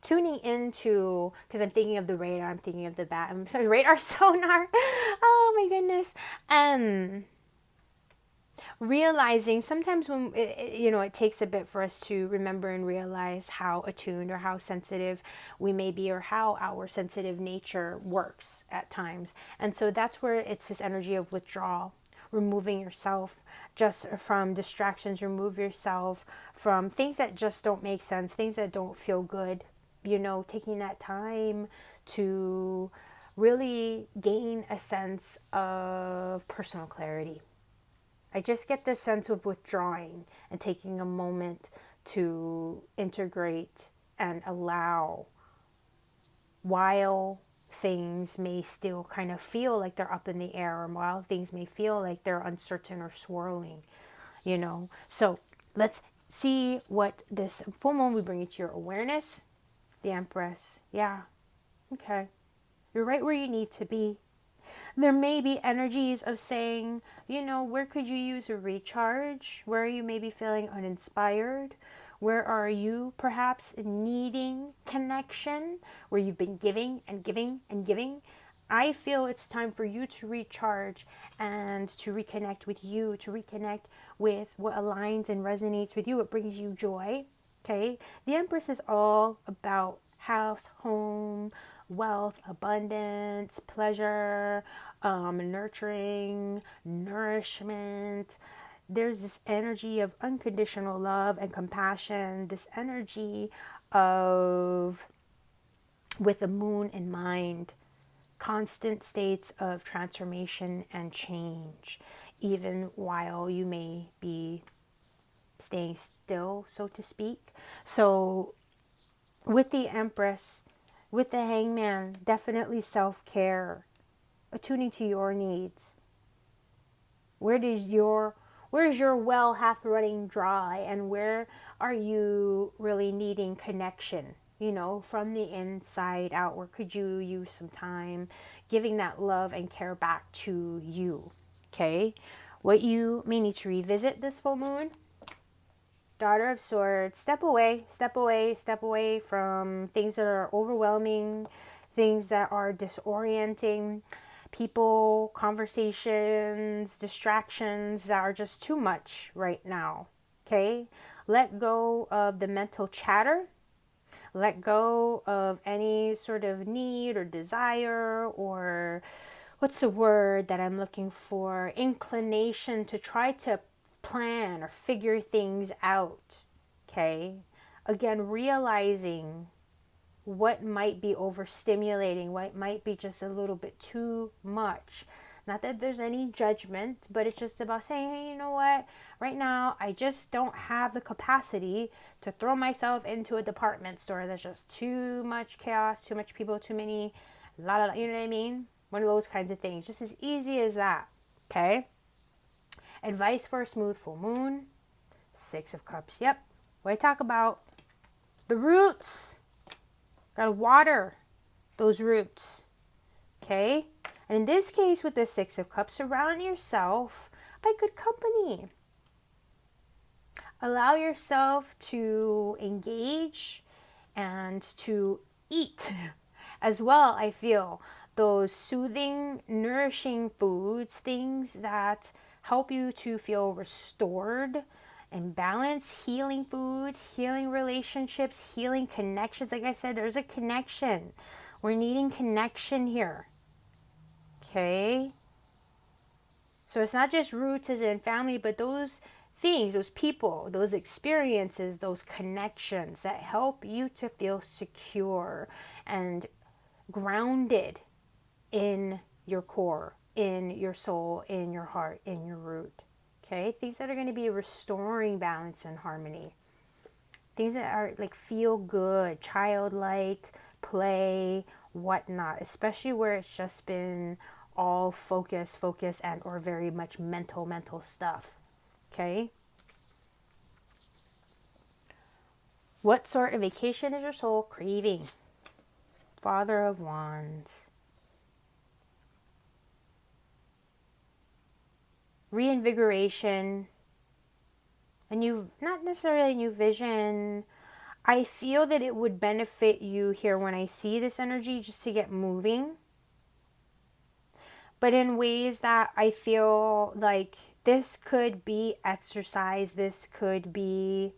Tuning into, because I'm thinking of the radar, I'm thinking of the bat, I'm sorry, radar, sonar. Oh my goodness. Realizing sometimes when it takes a bit for us to remember and realize how attuned or how sensitive we may be, or how our sensitive nature works at times. And so that's where it's this energy of withdrawal, removing yourself just from distractions, remove yourself from things that just don't make sense, things that don't feel good, taking that time to really gain a sense of personal clarity. I just get this sense of withdrawing and taking a moment to integrate and allow, while things may still kind of feel like they're up in the air, or while things may feel like they're uncertain or swirling, So let's see what this full moon, we bring it to your awareness. The Empress. Yeah. Okay. You're right where you need to be. There may be energies of saying, where could you use a recharge? Where are you maybe feeling uninspired? Where are you perhaps needing connection? Where you've been giving and giving and giving? I feel it's time for you to recharge and to reconnect with you, to reconnect with what aligns and resonates with you, what brings you joy. Okay? The Empress is all about house, home, wealth, abundance, pleasure, nurturing, nourishment. There's this energy of unconditional love and compassion, this energy of, with the moon in mind, constant states of transformation and change, even while you may be staying still, so to speak. So with the Empress, with the Hangman, definitely self-care, attuning to your needs. Where is your well hath running dry, and where are you really needing connection, from the inside out? Where could you use some time giving that love and care back to you? Okay, what you may need to revisit this full moon. Daughter of Swords, step away from things that are overwhelming, things that are disorienting, people, conversations, distractions that are just too much right now. Okay? Let go of the mental chatter. Let go of any sort of need or desire, or what's the word that I'm looking for? Inclination to try to plan or figure things out. Okay? Again, realizing what might be overstimulating, what might be just a little bit too much. Not that there's any judgment, but it's just about saying, hey, you know what? Right now, I just don't have the capacity to throw myself into a department store. There's just too much chaos, too much people, too many, you know what I mean? One of those kinds of things. Just as easy as that. Okay? Advice for a smooth full moon. 6 of Cups. Yep. What I talk about. The roots. Gotta water those roots. Okay? And in this case, with the 6 of Cups, surround yourself by good company. Allow yourself to engage and to eat as well, I feel. Those soothing, nourishing foods, things that help you to feel restored and balanced, healing foods, healing relationships, healing connections. Like I said, there's a connection. We're needing connection here. Okay? So it's not just roots as in family, but those things, those people, those experiences, those connections that help you to feel secure and grounded in your core, in your soul, in your heart, in your root. Okay? Things that are going to be restoring balance and harmony. Things that are like feel good, childlike, play, whatnot, especially where it's just been all focus, and or very much mental stuff. Okay? What sort of vacation is your soul craving? Father of Wands. Reinvigoration. A new, not necessarily a new vision. I feel that it would benefit you here when I see this energy just to get moving. But in ways that I feel like this could be exercise. This could be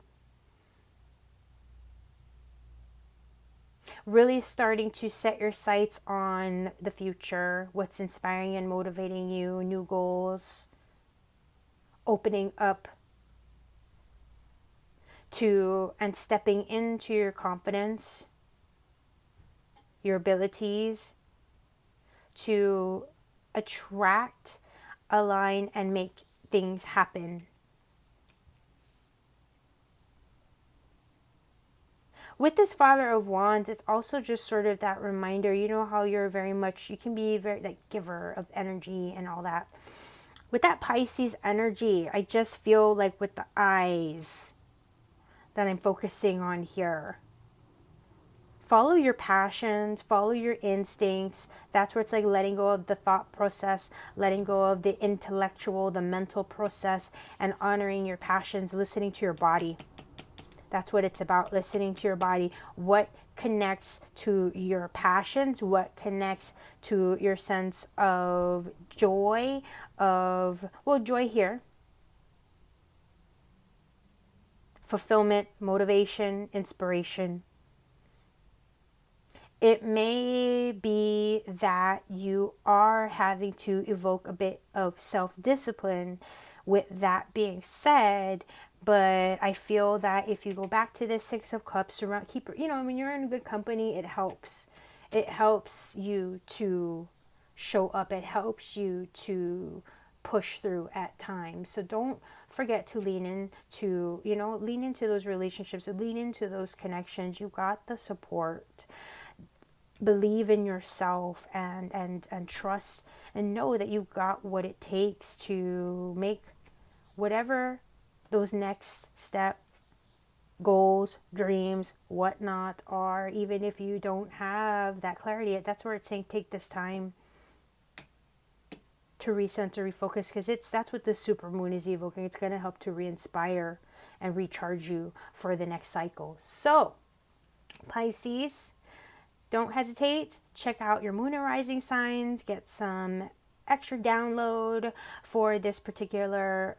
really starting to set your sights on the future, what's inspiring and motivating you, new goals, opening up to and stepping into your confidence, your abilities to attract, align, and make things happen. With this Father of Wands, it's also just sort of that reminder, you know how you're very much, you can be very like giver of energy and all that. With that Pisces energy, I just feel like with the eyes that I'm focusing on here. Follow your passions, follow your instincts. That's where it's like letting go of the thought process, letting go of the intellectual, the mental process, and honoring your passions, listening to your body. That's what it's about, listening to your body. What connects to your passions? What connects to your sense of joy? Joy here. Fulfillment, motivation, inspiration. It may be that you are having to evoke a bit of self-discipline. With that being said, but I feel that if you go back to this Six of Cups, keep, when you're in good company, it helps. It helps you to show up. It helps you to push through at times. So don't forget to lean into those relationships, lean into those connections. You got the support. Believe in yourself and trust and know that you've got what it takes to make whatever those next step goals, dreams, whatnot are. Even if you don't have that clarity yet, that's where it's saying take this time to recenter, refocus, because that's what this super moon is evoking. It's going to help to re-inspire and recharge you for the next cycle. So Pisces, don't hesitate. Check out your moon and rising signs. Get some extra download for this particular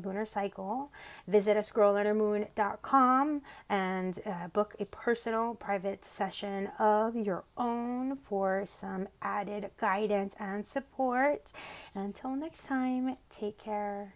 lunar cycle. Visit usgrowlearnermoon.com and book a personal private session of your own for some added guidance and support. Until next time, take care.